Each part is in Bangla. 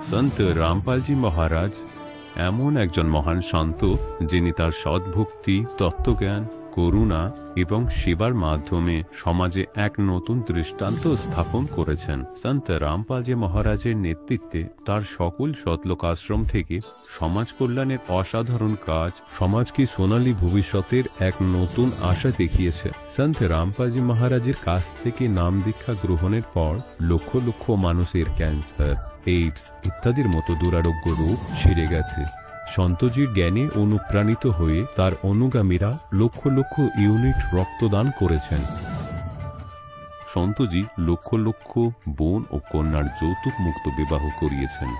সন্ত রামপালজি মহারাজ এমন একজন মহান সন্ত যিনি তার সদ্ভক্তি, তত্ত্বজ্ঞান, করুণা এবং সেবার মাধ্যমে সমাজে এক নতুন দৃষ্টান্ত স্থাপন করেছেন। সন্ত রামপালজি মহারাজের নেতৃত্বে তার সকল সতলোক আশ্রম থেকে সমাজ কল্যাণের অসাধারণ কাজ সমাজকে সোনালী ভবিষ্যতের এক নতুন আশা দেখিয়েছে। সন্ত রামপালজি মহারাজের কাছ থেকে নাম দীক্ষা গ্রহণের পর লক্ষ লক্ষ মানুষের ক্যান্সার, এইডস ইত্যাদির মতো দুরারোগ্য রোগ সেরে গেছে। সন্তজির জ্ঞানে অনুপ্রাণিত হয়ে তার অনুগামীরা লক্ষ লক্ষ ইউনিট রক্তদান করেছেন। সন্তজি লক্ষ লক্ষ বোন ও কন্যার যৌতুক মুক্ত বিবাহ করিয়েছেন।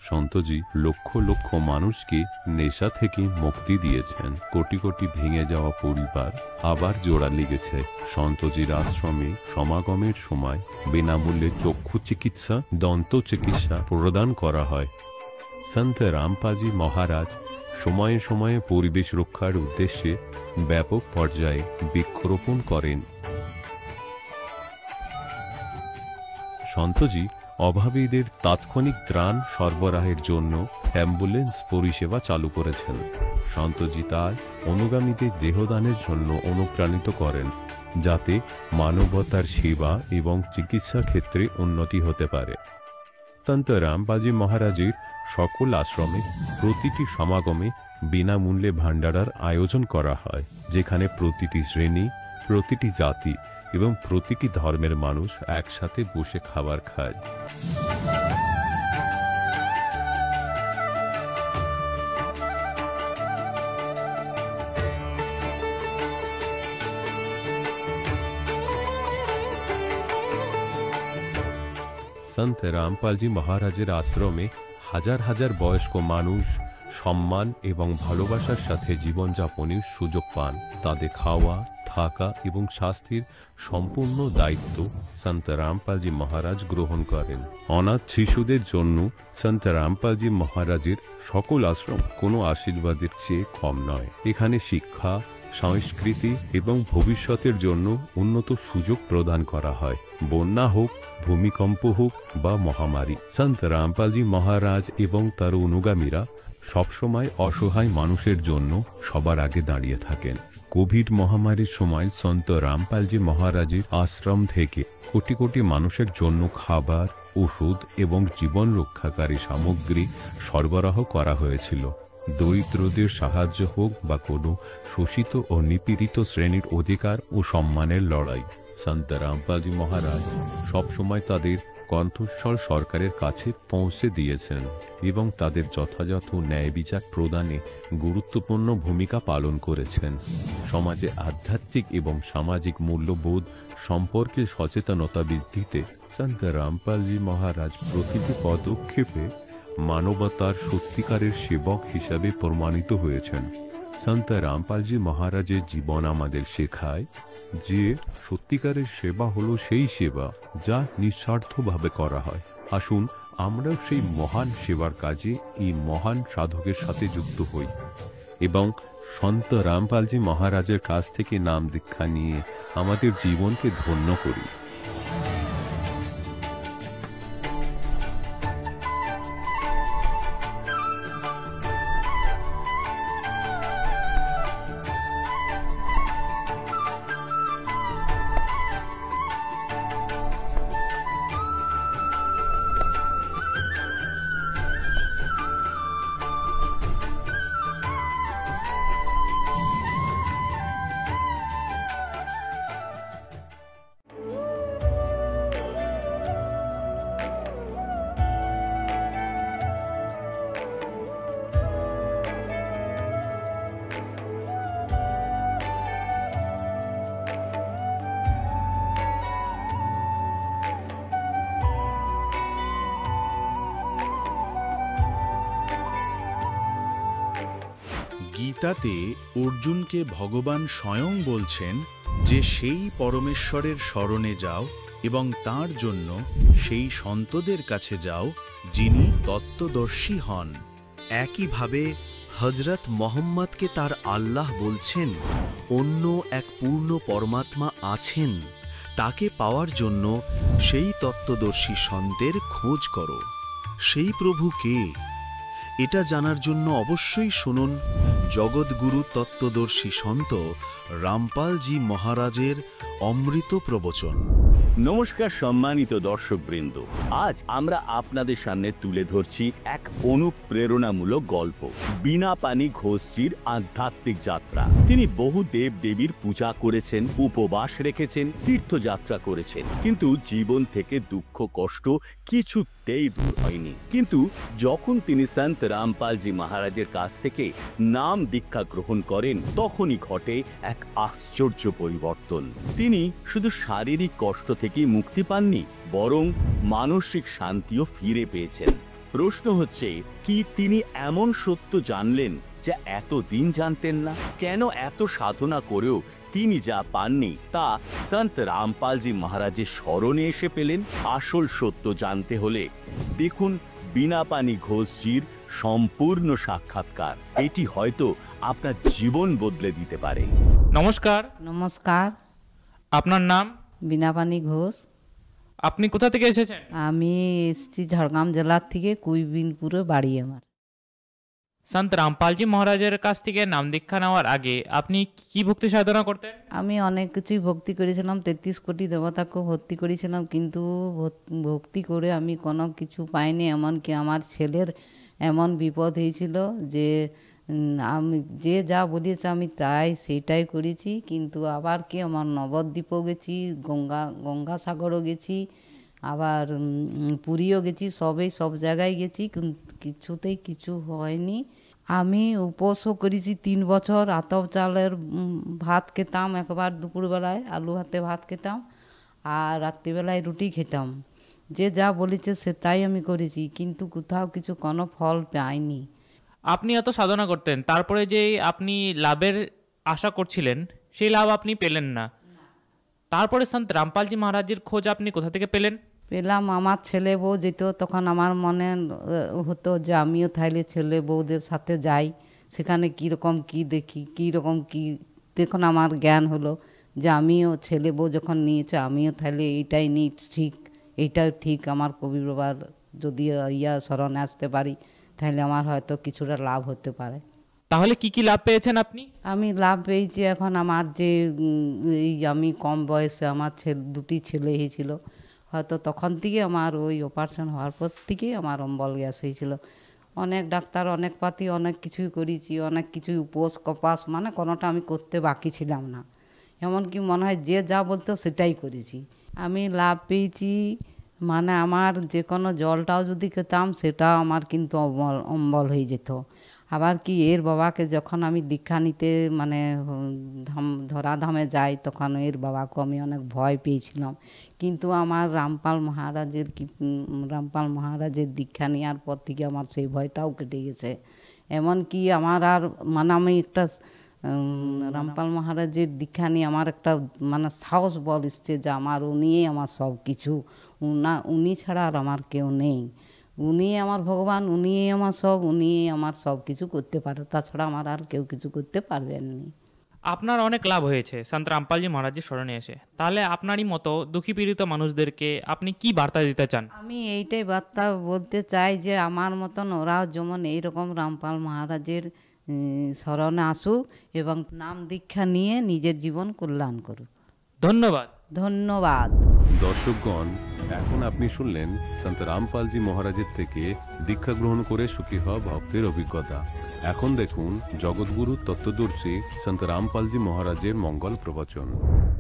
সন্তজি লক্ষ লক্ষ মানুষকে নেশা থেকে মুক্তি দিয়েছেন। কোটি কোটি ভেঙে যাওয়া পরিবার আবার জোড়া লেগেছে। সন্তজির আশ্রমে সমাগমের সময় বিনামূল্যে চক্ষু চিকিৎসা, দন্ত চিকিৎসা প্রদান করা হয়। সন্ত রামপালজি মহারাজ সময়ে সময়ে পরিবেশ রক্ষার উদ্দেশ্যে ব্যাপক পর্যায়ে বৃক্ষরোপণ করেন। সন্তজি অভাবীদের তাৎক্ষণিক ত্রাণ সরবরাহের জন্য অ্যাম্বুলেন্স পরিষেবা চালু করেছেন। সন্তজি তার অনুগামীদের দেহদানের জন্য অনুপ্রাণিত করেন, যাতে মানবতার সেবা এবং চিকিৎসা ক্ষেত্রে উন্নতি হতে পারে। সন্ত রামপালজি মহারাজের সকল আশ্রমে প্রতিটি সমাগমে বিনামূল্যে ভান্ডারার আয়োজন করা হয়, যেখানে প্রতিটি শ্রেণী, প্রতিটি জাতি এবং প্রতিটি ধর্মের মানুষ একসাথে বসে খাবার খায়। সন্ত রামপালজি মহারাজের আশ্রমে হাজার হাজার বয়স্ক মানুষ সম্মান এবং ভালোবাসার সাথে জীবনযাপনের সুযোগ পান। তাদের খাওয়া, থাকা এবং স্বাস্থ্যের সম্পূর্ণ দায়িত্ব সন্ত রামপালজি মহারাজ গ্রহণ করেন। অনাথ শিশুদের জন্য সন্ত রামপালজি মহারাজের সকল আশ্রম কোনো আশীর্বাদের চেয়ে কম নয়। এখানে শিক্ষা, সংস্কৃতি এবং ভবিষ্যতের জন্য উন্নত সুযোগ প্রদান করা হয়। বন্যা হোক, ভূমিকম্প হোক বা মহামারী, সন্ত রামপালজি মহারাজ এবং তার অনুগামীরা সবসময় অসহায় মানুষের জন্য সবার আগে দাঁড়িয়ে থাকেন। কোভিড মহামারীর সময় সন্ত রামপালজি মহারাজের আশ্রম থেকে কোটি কোটি মানুষের জন্য খাবার, ওষুধ এবং জীবন রক্ষাকারী সামগ্রী সরবরাহ করা হয়েছিল। দরিদ্রদের সাহায্য হোক বা কোনো শোষিত ও নিপীড়িত শ্রেণীর অধিকার ও সম্মানের লড়াই, সন্ত রামপালজি মহারাজ সবসময় তাদের কণ্ঠস্বর সরকারের কাছে পৌঁছে দিয়েছেন এবং তাদের যথাযথ ন্যায় বিচার প্রদানে গুরুত্বপূর্ণ ভূমিকা পালন করেছেন। সমাজে আধ্যাত্মিক এবং সামাজিক মূল্যবোধ সম্পর্কে সচেতনতা বৃদ্ধিতে সন্ত রামপালজি মহারাজ প্রতিটি পদক্ষেপে মানবতার সত্যিকারের সেবক হিসাবে প্রমাণিত হয়েছেন। সন্ত রামপালজি মহারাজের জীবন আমাদের শেখায় যে সত্যিকারের সেবা হলো সেই সেবা যা নিঃস্বার্থভাবে করা হয়। আসুন আমরাও সেই মহান সেবার কাজে এই মহান সাধকের সাথে যুক্ত হই এবং সন্ত রামপালজি মহারাজের কাছ থেকে নাম দীক্ষা নিয়ে আমাদের জীবনকে ধন্য করি। গীতাতে অর্জুনকে ভগবান স্বয়ং বলছেন যে সেই পরমেশ্বরের শরণে যাও এবং তার জন্য সেই সন্তদের কাছে যাও যিনি তত্ত্বদর্শী হন। একইভাবে হজরত মোহাম্মদকে তার আল্লাহ বলছেন অন্য এক পূর্ণ পরমাত্মা আছেন, তাকে পাওয়ার জন্য সেই তত্ত্বদর্শী সন্তের খোঁজ করো। সেই প্রভু কে, এটা জানার জন্য অবশ্যই শুনুন জগৎগুরু তত্ত্বদর্শী সন্ত রামপালজি মহারাজের অমৃত প্রবচন। নমস্কার সম্মানিত দর্শকবৃন্দ, আজ আমরা আপনাদের সামনে তুলে ধরছি এক অনুপ্রেরণামূলক গল্প, বীণাপানি ঘোষজির আধ্যাত্মিক যাত্রা। তিনি বহু দেব দেবীর পূজা করেছেন, উপবাস রেখেছেন, তীর্থযাত্রা করেছেন, কিন্তু জীবন থেকে দুঃখ কষ্ট কিছুতেই দূর হয়নি। কিন্তু যখন তিনি সন্ত রামপালজি মহারাজের কাছ থেকে নাম দীক্ষা গ্রহণ করেন, তখনই ঘটে এক আশ্চর্য পরিবর্তন। তিনি শুধু শারীরিক কষ্ট থেকে মুক্তি পাননি, বরং মানসিক শান্তিও ফিরে পেয়েছেন। প্রশ্ন হচ্ছে, কি তিনি এমন সত্য জানলেন যা এতদিন জানতেন না? কেন এত সাধনা করেও তিনি যা পাননি তা সন্ত রামপালজি মহারাজের স্মরণে এসে পেলেন? আসল সত্য জানতে হলে দেখুন বীণাপানি ঘোষজির সম্পূর্ণ সাক্ষাৎকার। এটি হয়তো আপনার জীবন বদলে দিতে পারে। নমস্কার। নমস্কার, আপনার নাম? বীণাপানি ঘোষ। আপনি কোথা থেকে এসেছেন? আমি এসেছি ঝাড়গ্রাম জেলার থেকে, কুইবিনপুরে বাড়ি আমার। সন্ত রামপালজি মহারাজের কাছ থেকে নাম দীক্ষা নেওয়ার আগে আপনি কি ভক্তি সাধনা করতেন? আমি অনেক কিছুই ভক্তি করেছিলাম, 33 কোটি দেবতাকেও ভক্তি করেছিলাম, কিন্তু ভক্তি করে আমি কোনো কিছু পাইনি। এমনকি আমার ছেলের এমন বিপদ হয়েছিল যে আমি যে যা বলিয়েছে আমি তাই সেইটাই করেছি। কিন্তু আবার কি আমার নবদ্বীপও গেছি, গঙ্গাসাগরও গেছি, আবার পুরীও গেছি, সব জায়গায় গেছি, কিন্তু কিছুতেই কিছু হয়নি। আমি উপোসও করেছি 3 বছর। আতপ চালের ভাত খেতাম, একবার দুপুরবেলায় আলু ভাতে ভাত খেতাম, আর রাত্রিবেলায় রুটি খেতাম। যে যা বলেছে সেটাই আমি করেছি, কিন্তু কোথাও কিছু কোনো ফল পাইনি। আপনি এত সাধনা করতেন, তারপরে যে আপনি লাভের আশা করছিলেন সেই লাভ আপনি পেলেন না। তারপরে সন্ত রামপালজি মহারাজের খোঁজ আপনি কোথা থেকে পেলেন? পেলাম, আমার ছেলে বউ যেত, তখন আমার মনে হতো যে আমিও তাইলে ছেলে বউদের সাথে যাই, সেখানে কীরকম কী দেখি, কীরকম কী। তখন আমার জ্ঞান হলো যে আমিও ছেলে বউ যখন নিয়েছে, আমিও তাহলে এইটাই নিই, ঠিক এইটাই ঠিক। আমার কবির বাবার যদি স্মরণে আসতে পারি, তাহলে আমার হয়তো কিছুটা লাভ হতে পারে। তাহলে কি কি লাভ পেয়েছেন আপনি? আমি লাভ পেয়েছি, এখন আমার যে আমি কম বয়সে আমার দুটি ছেলে হয়েছিল, হয়তো তখন থেকে আমার ওই অপারেশন হওয়ার পর থেকেই আমার অম্বল গ্যাস হয়েছিল। অনেক ডাক্তার, অনেক পাতি, অনেক কিছুই করেছি, অনেক কিছুই উপোস কপাস, মানে কোনোটা আমি করতে বাকি ছিলাম না। এমনকি মনে হয় যে যা বলতো সেটাই করেছি। আমি লাভ পেয়েছি, মানে আমার যে কোনো জলটাও যদি খেতাম সেটাও আমার কিন্তু অম্বল হয়ে যেত। আবার কি এর বাবাকে যখন আমি দীক্ষা নিতে মানে ধরাধামে যাই, তখন এর বাবাকে আমি অনেক ভয় পেয়েছিলাম। কিন্তু আমার রামপাল মহারাজের দীক্ষা নেওয়ার পর থেকে আমার সেই ভয়টাও কেটে গেছে। এমনকি আমার আর মানে আমি একটা রামপাল মহারাজের দীক্ষা নিয়ে আমার একটা মানে সাহস বল এসছে যে আমার উনিই আমার সব কিছু, উনি ছাড়া আর আমার কেউ নেই। উনি আমার ভগবান, উনিই আমার সব, উনিই আমার সব কিছু করতে পারে, তাছাড়া আমার আর কেউ কিছু করতে পারবেননি। আপনার অনেক লাভ হয়েছে সন্ত রামপালজি মহারাজের স্মরণে এসে, তাহলে আপনারই মতো দুঃখী পীড়িত মানুষদেরকে আপনি কি বার্তা দিতে চান? আমি এইটাই বার্তা বলতে চাই যে আমার মতন ওরাও যেমন এইরকম রামপাল মহারাজের স্মরণে আসুক এবং নাম দীক্ষা নিয়ে নিজের জীবন কল্যাণ করুক। ধন্যবাদ। ধন্যবাদ। দর্শকগণ, এখন আপনি শুনলেন সন্ত রামপালজি মহারাজের থেকে দীক্ষা গ্রহণ করে সুখী হওয়া ভক্তের অভিজ্ঞতা। এখন দেখুন জগৎগুরু তত্ত্বদর্শী সন্ত রামপালজি মহারাজের মঙ্গল প্রবচন।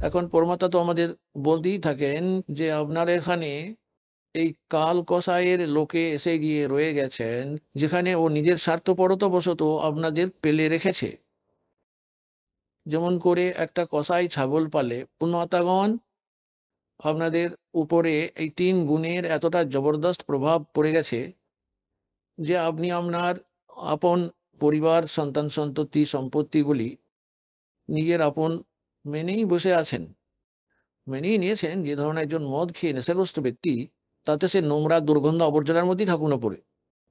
এখন পরমাত্মা তো আমাদের বলতেই থাকেন যে আপনার এখানে এই কাল কসাইয়ের লোকে এসে গিয়ে রয়ে গেছেন, যেখানে ও নিজের স্বার্থপরতাবশত আপনাদের পেলে রেখেছে। যেমন করে একটা কসাই ছাগল পালে, পুণ্যাত্মাগণ আপনাদের উপরে এই 3 গুণের এতটা জবরদস্ত প্রভাব পড়ে গেছে যে আপনি আপনার আপন পরিবার, সন্তান সন্ততি, সম্পত্তিগুলি নিজের আপন মেনেই বসে আছেন, মেনেই নিয়েছেন। যে ধরনের একজন মদ খেয়ে নেশাগ্রস্ত ব্যক্তি, তাতে সে নোংরা দুর্গন্ধ আবর্জনার মধ্যেই থাকুক না পড়ে,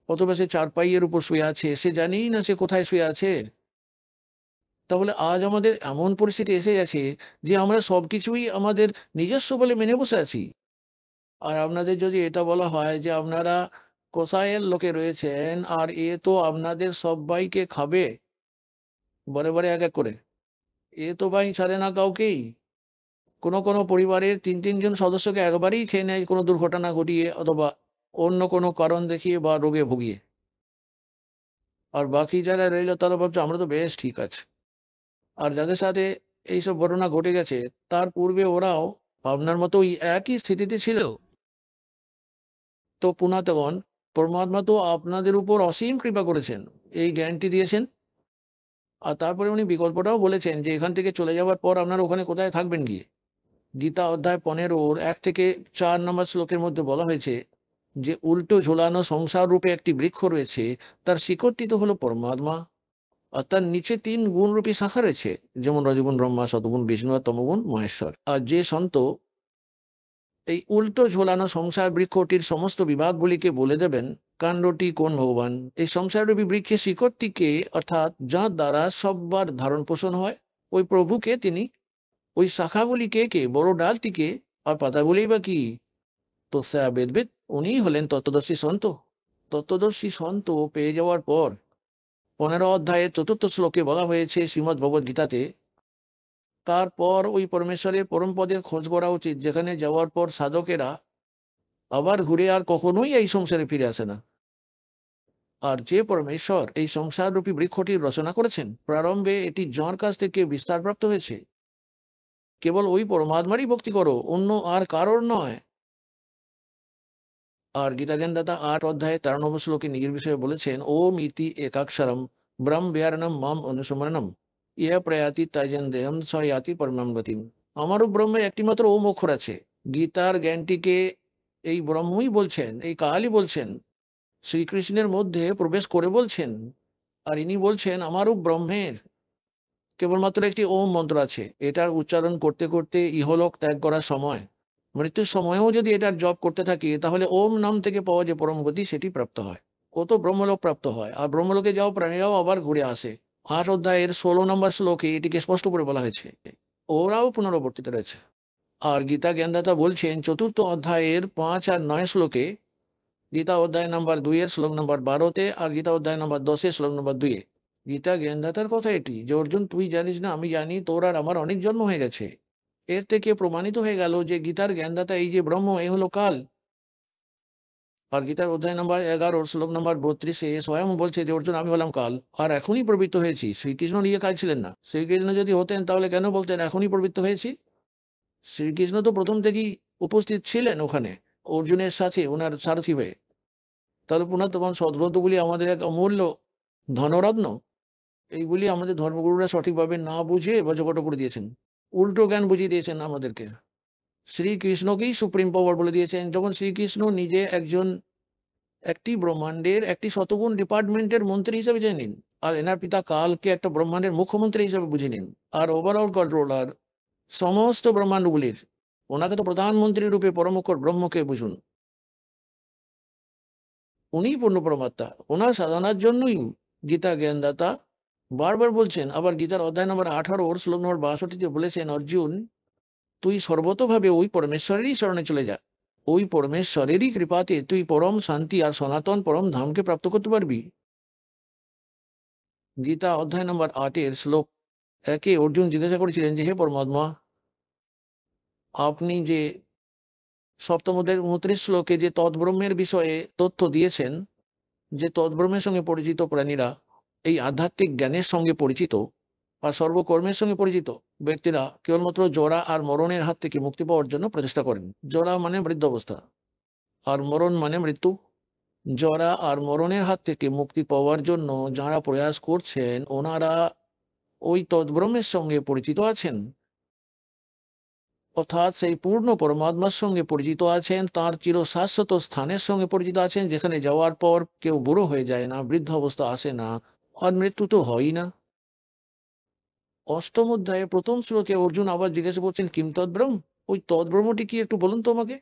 অথবা সে চারপাইয়ের উপর শুয়ে আছে, সে জানেই না সে কোথায় শুয়ে আছে। তাহলে আজ আমাদের এমন পরিস্থিতি এসে গেছে যে আমরা সবকিছুই আমাদের নিজস্ব বলে মেনে বসে আছি। আর আপনাদের যদি এটা বলা হয় যে আপনারা কসাইয়ের লোকে রয়েছেন আর এ তো আপনাদের সবাইকে খাবে বারে বারে এক এক করে, এ তো ভাই ছাড়ে না কাউকেই। কোনো কোনো পরিবারের তিনজন সদস্যকে একবারেই খেয়ে নেয় কোনো দুর্ঘটনা ঘটিয়ে অথবা অন্য কোনো কারণ দেখিয়ে বা রোগে ভুগিয়ে। আর বাকি যারা রইল তারা ভাবছে আমরা তো বেশ ঠিক আছে। আর যাদের সাথে এইসব ঘটনা ঘটে গেছে তার পূর্বে ওরাও আপনার মতো ওই একই স্থিতিতে ছিল। তো পুনাতগণ, পরমাত্মা তো আপনাদের উপর অসীম কৃপা করেছেন, এই জ্ঞানটি দিয়েছেন। আর তারপরে উনি বিকল্পটাও বলেছেন যে এখান থেকে চলে যাওয়ার পর আপনারা ওখানে কোথায় থাকবেন গিয়ে। গীতা অধ্যায় 15 1 থেকে 4 নম্বর শ্লোকের মধ্যে বলা হয়েছে যে উল্টো ঝোলানো সংসার রূপে একটি বৃক্ষ রয়েছে, তার শিকড়টি তো হলো পরমাত্মা। আর তার নিচে 3 গুণরূপী শাখা রয়েছে, যেমন রজগুণ ব্রহ্মা, শতগুণ বিষ্ণু আর তমগুণ মহেশ্বর। আর যে সন্ত এই উল্টো ঝোলানো সংসার বৃক্ষটির সমস্ত বিভাগগুলিকে বলে দেবেন কাণ্ডটি কোন ভগবান, এই সংসাররূপী বৃক্ষের শিকড়টিকে অর্থাৎ যার দ্বারা সববার ধারণ পোষণ হয় ওই প্রভুকে তিনি, ওই শাখাগুলিকে কে, বড় ডালটিকে, আর পাতাগুলি বা কি, তো স্যা বেদবেদ উনিই হলেন তত্ত্বদর্শী সন্ত। তত্ত্বদর্শী সন্ত পেয়ে যাওয়ার পর 15 অধ্যায়ের 4র্থ শ্লোকে বলা হয়েছে শ্রীমদ্ ভগবদ্ গীতাতে, তারপর ওই পরমেশ্বরের পরম পদের খোঁজ করা উচিত, যেখানে যাওয়ার পর সাধকেরা আবার ঘুরে আর কখনোই এই সংসারে ফিরে আসে না। আর যে পরমেশ্বর এই সংসাররূপী বৃক্ষটির রচনা করেছেন, প্রারম্ভে এটি যাঁর কাছ থেকে বিস্তারপ্রাপ্ত হয়েছে, কেবল ওই পরমাত্মারই ভক্তি করো, অন্য আর কারোর নয়। আর গীতাজ্ঞানদাতা 8 অধ্যায়ে 13 নম্বর শ্লোকে নিজের বিষয়ে বলেছেন, ওম ইতি একাক্ষরম ব্রহ্ম বিহারণম মাম অনুসমরণম ইহা প্রয়াতি তাইজন দেহম সয়াতি পরমাম গতিম। আমারও ব্রহ্মের একটিমাত্র ওম অক্ষর আছে। গীতার জ্ঞানটিকে এই ব্রহ্মই বলছেন, এই কালই বলছেন, শ্রীকৃষ্ণের মধ্যে প্রবেশ করে বলছেন। আর ইনি বলছেন আমারও ব্রহ্মের কেবলমাত্র একটি ওম মন্ত্র আছে, এটার উচ্চারণ করতে করতে ইহলোক ত্যাগ করার সময়, মৃত্যুর সময়েও যদি এটার জপ করতে থাকি তাহলে ওম নাম থেকে পাওয়া যে পরম গতি সেটি প্রাপ্ত হয়, ও তো ব্রহ্মলোক প্রাপ্ত হয়। আর ব্রহ্মলোকে যাও প্রাণীরাও আবার ঘুরে আসে। 8 অধ্যায়ের 16 নম্বর শ্লোকে এটিকে স্পষ্ট করে বলা হয়েছে, ওরাও পুনরাবর্তিত রয়েছে। আর গীতা জ্ঞানদাতা বলছেন 4র্থ অধ্যায়ের 5 আর 9 শ্লোকে, গীতা অধ্যায় নম্বর 2 শ্লোক নম্বর 12-তে আর গীতা অধ্যায় নম্বর 10 শ্লোক নম্বর 2-এ। গীতা জ্ঞানদাতার কথা এটি যে অর্জুন তুই জানিস না আমি জানি, তোর আর আমার অনেক জন্ম হয়ে গেছে। এর থেকে প্রমাণিত হয়ে গেল যে গীতার জ্ঞানদাতা এই যে ব্রহ্ম, এ হলো কাল। আর গীতার অধ্যায় নম্বর 11 শ্লোক নম্বর 32-এ স্বয়ং বলছে যে অর্জুন আমি হলাম কাল আর এখনই প্রবৃত্ত হয়েছি। শ্রীকৃষ্ণ নিজে কাল ছিলেন না, শ্রীকৃষ্ণ যদি হতেন তাহলে কেন বলতেন এখনই প্রবৃত্ত হয়েছি? শ্রীকৃষ্ণ তো প্রথম থেকেই উপস্থিত ছিলেন ওখানে অর্জুনের সাথে ওনার সারথি হয়ে। তাহলে পুনঃ তখন সদ্গ্রন্থগুলি আমাদের এক অমূল্য ধনরত্ন, এইগুলি আমাদের ধর্মগুরুরা সঠিকভাবে না বুঝে বজগট করে দিয়েছেন, উল্টো জ্ঞান বুঝিয়ে দিয়েছেন আমাদেরকে। শ্রীকৃষ্ণকেই সুপ্রিম পাওয়ার বলে দিয়েছেন, যখন শ্রীকৃষ্ণ নিজে একটি ব্রহ্মাণ্ডের একটি শতগুণ ডিপার্টমেন্টের মন্ত্রী হিসেবে জেনে নিন, আর এনার পিতা কালকে একটা ব্রহ্মাণ্ডের মুখ্যমন্ত্রী হিসেবে বুঝে নিন, আর ওভারঅল কন্ট্রোলার সমস্ত ব্রহ্মাণ্ডগুলির, ওনাকে তো প্রধানমন্ত্রী রূপে পরমক্ষর ব্রহ্মকে বুঝুন। উনিই পূর্ণ পরমাত্মা, ওনার সাধনার জন্যই গীতা জ্ঞানদাতা বারবার বলছেন। আবার গীতার অধ্যায় নম্বর 18 শ্লোক নম্বর 62-তে বলেছেন, অর্জুন তুই সর্বতভাবে ওই পরমেশ্বরেরই শরণে চলে যা, ওই পরমেশ্বরেরই কৃপাতে তুই পরম শান্তি আর সনাতন পরম ধামকে প্রাপ্ত করতে পারবি। গীতা অধ্যায় নম্বর 8 শ্লোক 1-এ অর্জুন জিজ্ঞাসা করেছিলেন যে হে পরমাত্মা, আপনি যে সপ্তম অধ্যায়ের 29 শ্লোকে যে তদ্ব্রহ্মের বিষয়ে তথ্য দিয়েছেন, যে তদ্ব্রহ্মের সঙ্গে পরিচিত প্রাণীরা এই আধ্যাত্মিক জ্ঞানের সঙ্গে পরিচিত আর সর্বকর্মের সঙ্গে পরিচিত ব্যক্তিরা কেবলমাত্র জরা আর মরণের হাত থেকে মুক্তি পাওয়ার জন্য প্রচেষ্টা করেন। জরা মানে বৃদ্ধ অবস্থা আর মরণ মানে মৃত্যু। জরা আর মরণের হাত থেকে মুক্তি পাওয়ার জন্য যারা প্রয়াস করছেন ওনারা ওই তদ্ব্রহ্মের সঙ্গে পরিচিত আছেন, অর্থাৎ সেই পূর্ণ পরমাত্মার সঙ্গে পরিচিত আছেন, তার চিরশাশ্বত স্থানের সঙ্গে পরিচিত আছেন, যেখানে যাওয়ার পর কেউ বুড়ো হয়ে যায় না, বৃদ্ধ অবস্থা আসে না, আর মৃত্যু তো হয়ই না। 8ম অধ্যায়ে 1ম শ্লোকে অর্জুন আবার জিজ্ঞাসা করছেন কিম তদ্ব্রহ্ম, ওই তদ্ব্রহ্মটি কি একটু বলুন তো আমাকে।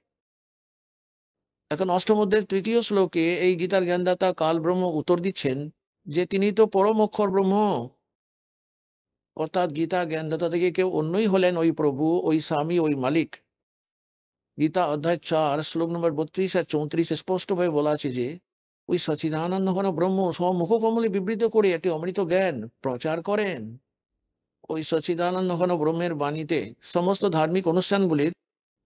এখন 8ম অধ্যায়ের 3য় শ্লোকে এই গীতার জ্ঞানদাতা কাল ব্রহ্ম উত্তর দিচ্ছেন যে তিনি তো পরম অক্ষর ব্রহ্ম, অর্থাৎ গীতা জ্ঞানদাতা থেকে কেউ অন্যই হলেন ওই প্রভু, ওই স্বামী, ওই মালিক। গীতা অধ্যায় 4 শ্লোক নম্বর 32 আর 34 স্পষ্টভাবে বলা আছে যে ওই সচিদানন্দ ঘন ব্রহ্ম মুখ কমলে বিবৃত করে একটি অমৃত জ্ঞান প্রচার করেন। ওই সচিদানন্দ ঘন ব্রহ্মের বাণীতে সমস্ত ধার্মিক অনুষ্ঠানগুলির,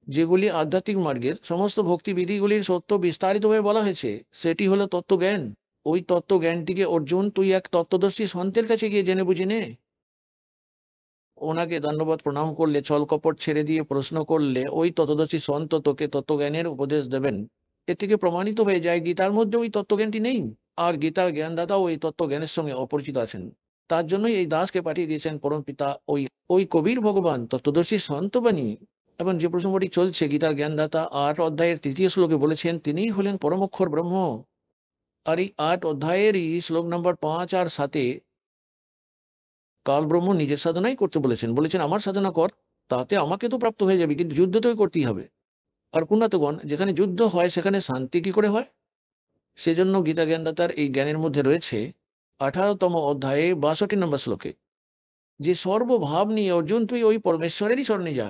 যেগুলি আধ্যাত্মিক মার্গের সমস্ত ভক্তিবিধিগুলির সত্য বিস্তারিতভাবে বলা হয়েছে, সেটি হলো তত্ত্বজ্ঞান। ওই তত্ত্বজ্ঞানটিকে অর্জুন তুই এক তত্ত্বদর্শী সন্তের কাছে গিয়ে জেনে বুঝে নে। ওনাকে ধন্যবাদ প্রণাম করলে, ছল কপট ছেড়ে দিয়ে প্রশ্ন করলে ওই তত্ত্বদর্শী সন্ত তোকে তত্ত্বজ্ঞানের উপদেশ দেবেন। এ থেকে প্রমাণিত হয়ে যায় গীতার মধ্যে ওই তত্ত্বজ্ঞানটি নেই, আর গীতার জ্ঞানদাতাও ওই তত্ত্বজ্ঞানের সঙ্গে অপরিচিত আছেন। তার জন্যই এই দাসকে পাঠিয়ে দিয়েছেন পরম পিতা, ওই কবির ভগবান তত্ত্বদর্শী সন্ত বাণী। এবং যে প্রসঙ্গটি চলছে, গীতার জ্ঞানদাতা 8 অধ্যায়ের 3 শ্লোকে বলেছেন তিনিই হলেন পরমক্ষর ব্রহ্ম। আর এই 8 অধ্যায়েরই শ্লোক নম্বর 5 আর 7 কাল ব্রহ্ম নিজের সাধনাই করতে বলেছেন আমার সাধনা কর, তাতে আমাকে তো প্রাপ্ত হয়ে যাবে, কিন্তু যুদ্ধ তো করতেই হবে। আর পুণ্যাতগণ, যেখানে যুদ্ধ হয় সেখানে শান্তি কি করে হয়? সেজন্য গীতা জ্ঞানদাতার এই জ্ঞানের মধ্যে রয়েছে 18তম অধ্যায়ে 62 নম্বর শ্লোকে যে সর্বভাব নিয়ে অর্জুন তুই ওই পরমেশ্বরেরই শরণে যা,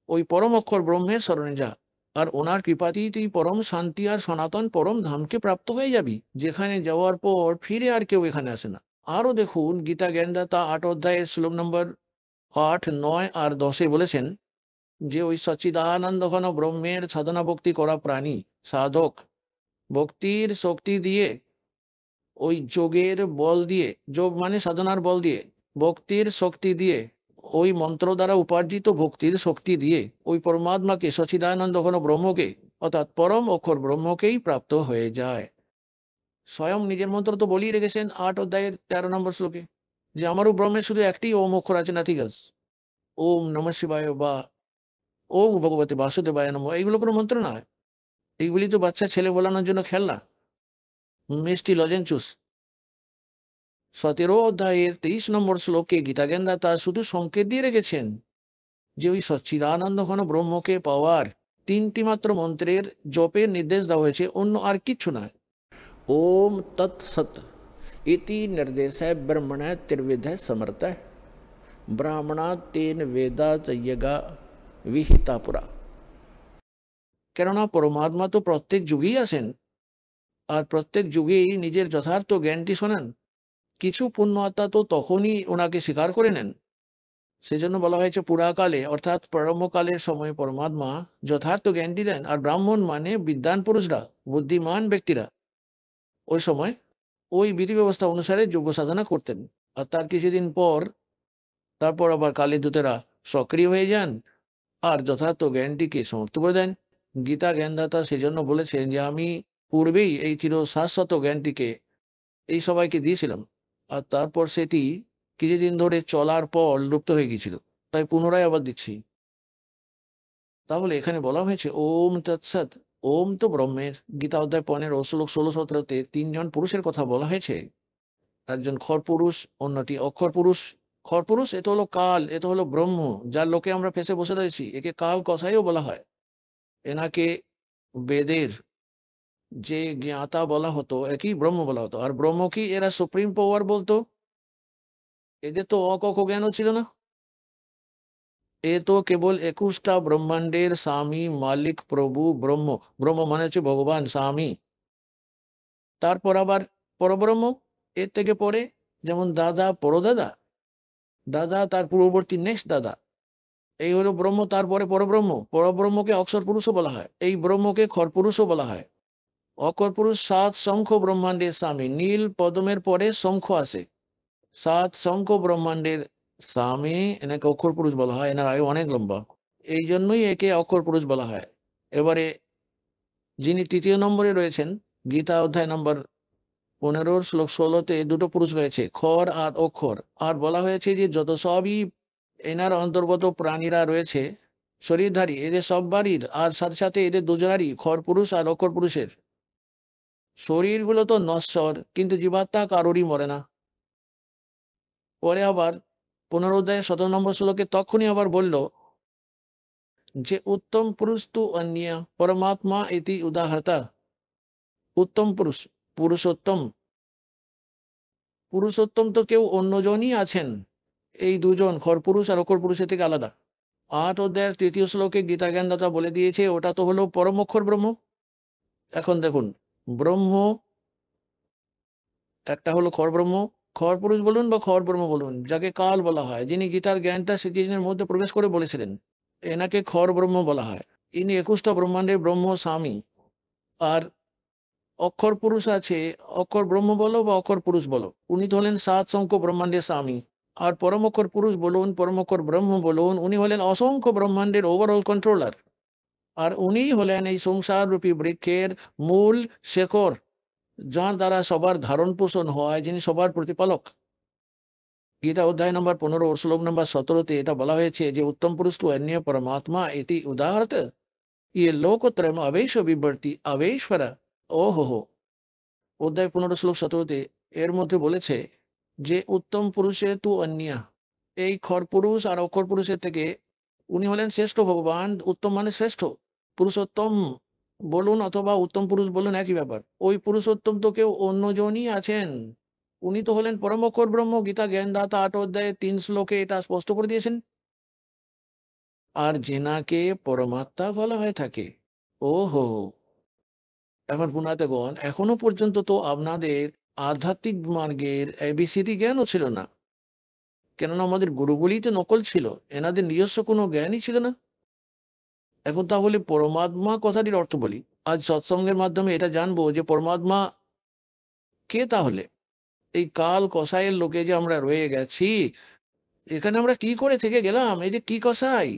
ওই পরম অক্ষর ব্রহ্মের শরণে যা, আর ওনার কৃপাতেই তুই পরম শান্তি আর সনাতন পরম ধামকে প্রাপ্ত হয়ে যাবি, যেখানে যাওয়ার পর ফিরে আর কেউ এখানে আসে না। আরও দেখুন, গীতা জ্ঞানদাতা 8 অধ্যায়ের শ্লোক নম্বর 8, 9 আর 10 বলেছেন যে ওই সচ্চিদানন্দ ঘন ব্রহ্মের সাধনা ভক্তি করা প্রাণী সাধক ভক্তির শক্তি দিয়ে, ওই যোগের বল দিয়ে, যোগ মানে সাধনার বল দিয়ে, ভক্তির শক্তি দিয়ে, ওই মন্ত্র দ্বারা উপার্জিত ভক্তির শক্তি দিয়ে ওই পরমাত্মাকে সচ্চিদানন্দ ঘন ব্রহ্মকে অর্থাৎ পরম অক্ষর ব্রহ্মকেই প্রাপ্ত হয়ে যায়। স্বয়ং নিজের মন্ত্র তো বলিয়ে রেখেছেন 8 অধ্যায়ের 13 নম্বর শ্লোকে যে আমারও ব্রহ্মের শুধু একটি ওম অক্ষর আছে, নাথিং এলস। ওম নমঃ শিবায় বা ওম ভগবতে বাসুদেবায় নমঃ, এইগুলো কোনো মন্ত্র নয়, এইগুলি তো বাচ্চা ছেলে বলানোর জন্য খেলনা, মিষ্টি লজেন্সুস। 17 অধ্যায়ের 23 নম্বর শ্লোকে গীতা জ্ঞানদাতা শুধু সংকেত দিয়ে রেখেছেন যে ওই সচ্চিদানন্দ ঘন ব্রহ্মকে পাওয়ার 3টি মাত্র মন্ত্রের জপের নির্দেশ দেওয়া হয়েছে, অন্য আর কিচ্ছু নয়। ওম তৎসৎ ইতি নির্দেশ ব্রহ্মণ ত্রিবিধ সমর্থ ব্রাহ্মণা তেন বেদা যজ্ঞা বিহিতা পুরা। কেননা পরমাত্মা তো প্রত্যেক যুগেই আসেন, আর প্রত্যেক যুগেই নিজের যথার্থ জ্ঞানটি শোনেন। কিছু পুণ্য আত্মা তো তখনই ওনাকে স্বীকার করে নেন। সেজন্য বলা হয়েছে পুরাকালে অর্থাৎ প্রারম্ভকালের সময় পরমাত্মা যথার্থ জ্ঞানটি দেন, আর ব্রাহ্মণ মানে বিদ্বান পুরুষরা, বুদ্ধিমান ব্যক্তিরা ওই সময় ওই বিধি ব্যবস্থা অনুসারে যোগ্য সাধনা করতেন। আর তার কিছুদিন পর তারপর আবার কালের দূতেরা সক্রিয় হয়ে যান আর যথার্থ জ্ঞানটিকে সমাপ্ত করে দেন। গীতা জ্ঞানদাতা সেজন্য বলেছেন যে আমি পূর্বেই এই চির শাশ্বত জ্ঞানটিকে এই সবাইকে দিয়েছিলাম, আর তারপর সেটি কিছুদিন ধরে চলার পর লুপ্ত হয়ে গিয়েছিল, তাই পুনরায় আবার দিচ্ছি। তাহলে এখানে বলা হয়েছে ওম তৎসৎ, ওম তো ব্রহ্মের। গীতা অধ্যায় 15 শ্লোক 16-17-তে 3 জন পুরুষের কথা বলা হয়েছে, একজন খর পুরুষ, অন্যটি অক্ষর পুরুষ। খর পুরুষ এ তো হলো কাল, এ তো হলো ব্রহ্ম, যার লোকে আমরা ফেসে বসে রয়েছি, একে কাল কসাইও বলা হয়। এনাকে বেদের যে জ্ঞাতা বলা হতো একই ব্রহ্ম বলা হতো, আর ব্রহ্ম কি এরা সুপ্রিম পাওয়ার বলতো। এদের তো অকক জ্ঞানও ছিল না, এ তো কেবল 21টা ব্রহ্মাণ্ডের স্বামী মালিক প্রভু ব্রহ্ম। ব্রহ্ম মানে হচ্ছে ভগবান স্বামী। তারপর আবার পরব্রহ্ম, এর থেকে পরে যেমন দাদা পরদাদা, দাদা তার পূর্ববর্তী নেক্সট দাদা, এই হলো ব্রহ্ম। তারপরে পরব্রহ্ম, পরব্রহ্মকে অক্ষর পুরুষও বলা হয়, এই ব্রহ্মকে খর পুরুষও বলা হয়। অক্ষর পুরুষ 7 শঙ্খ ব্রহ্মাণ্ডের স্বামী, নীল পদমের পরে শঙ্খ আসে, 7 শঙ্খ ব্রহ্মাণ্ডের স্বামী, এনাকে অক্ষর পুরুষ বলা হয়। এনার আয়ু অনেক লম্বা, এই জন্যই একে অক্ষর পুরুষ বলা হয়। এবারে যিনি 3 নম্বরে রয়েছেন, গীতা অধ্যায় নম্বর 15 শ্লোক 16-তে 2টো পুরুষ রয়েছে, খর আর অক্ষর। আর বলা হয়েছে যে যত সবই এনার অন্তর্গত প্রাণীরা রয়েছে শরীরধারী, এদের সব বাড়ির, আর সাথে সাথে এদের দুজনারই, খর পুরুষ আর অক্ষর পুরুষের শরীরগুলো তো নশ্বর, কিন্তু জীবাত্মা কারোরই মরে না। পরে আবার 15 অধ্যায় 17 নম্বর শ্লোকে তখনই আবার বলল যে উত্তম পুরুষ তু অন্য পরমাত্মা ইতি উদাহরতা। উত্তম পুরুষ, পুরুষোত্তম, পুরুষোত্তম তো কেউ অন্যজনই আছেন, এই দুজন খরপুরুষ আর অক্ষর পুরুষের থেকে আলাদা। 8 অধ্যায়ের 3য় শ্লোকে গীতা জ্ঞানদাতা বলে দিয়েছে ওটা তো হলো পরম অক্ষর ব্রহ্ম। এখন দেখুন, ব্রহ্ম একটা হলো খর ব্রহ্ম, খর পুরুষ বলুন বা খর ব্রহ্ম বলুন, যাকে কাল বলা হয়, যিনি গীতার জ্ঞানটা শ্রীকৃষ্ণের মধ্যে প্রবেশ করে বলেছিলেন, এনাকে খর ব্রহ্ম বলা হয়। ইনি 21টা ব্রহ্মাণ্ডের ব্রহ্ম স্বামী। আর অক্ষর পুরুষ আছে, অক্ষর ব্রহ্ম বলো বা অক্ষর পুরুষ বলো, উনি তো হলেন 7 সংখ্য ব্রহ্মাণ্ডের স্বামী। আর পরম অক্ষর পুরুষ বলুন, পরম অক্ষর ব্রহ্ম বলুন, উনি হলেন অসংখ্য ব্রহ্মাণ্ডের ওভারঅল কন্ট্রোলার। আর উনি হলেন এই সংসার রূপী বৃক্ষের মূল শেকড়, যার দ্বারা সবার ধারণ পোষণ হয়, যিনি সবার প্রতিপালক। গীতা অধ্যায় নম্বর 15 শ্লোক নম্বর 17-তে এটা বলা হয়েছে যে উত্তম পুরুষ তো অন্য পরমাত্মা এটি উদাহরত ইয়ে লোকত্রয়ম আবেশ বিবর্তি আবেশ্বর। ও হো, অধ্যায় 15 শ্লোক 17-তে এর মধ্যে বলেছে যে উত্তম পুরুষে তু অন্য, এই খর পুরুষ আর অক্ষর পুরুষের থেকে উনি হলেন শ্রেষ্ঠ ভগবান। উত্তম মানে শ্রেষ্ঠ, পুরুষোত্তম বলুন অথবা উত্তম পুরুষ বলুন, একই ব্যাপার। ওই পুরুষোত্তম তো কেউ অন্যজনই আছেন, উনি তো হলেন পরম অক্ষর ব্রহ্ম। গীতা জ্ঞানদাতা 8 অধ্যায়ে 3 শ্লোকে এটা স্পষ্ট করে দিয়েছেন। আর যেনাকে পরমাত্মা বলা হয়ে থাকে। ও হো, এখন পুনাতেগণ, এখনো পর্যন্ত তো আপনাদের আধ্যাত্মিক মার্গের এবিসিডি জ্ঞানও ছিল না, কেননা আমাদের গুরুগুলিই তো নকল ছিল, এনাদের নিজস্ব কোনো জ্ঞানই ছিল না। এখন তাহলে পরমাত্মা কথাটির অর্থ বলি। আজ সৎসঙ্গের মাধ্যমে এটা জানবো যে পরমাত্মা কে। তাহলে এই কাল কসাইয়ের লোকে যে আমরা রয়ে গেছি, এখানে আমরা কি করে থেকে গেলাম, এই যে কি কসাই,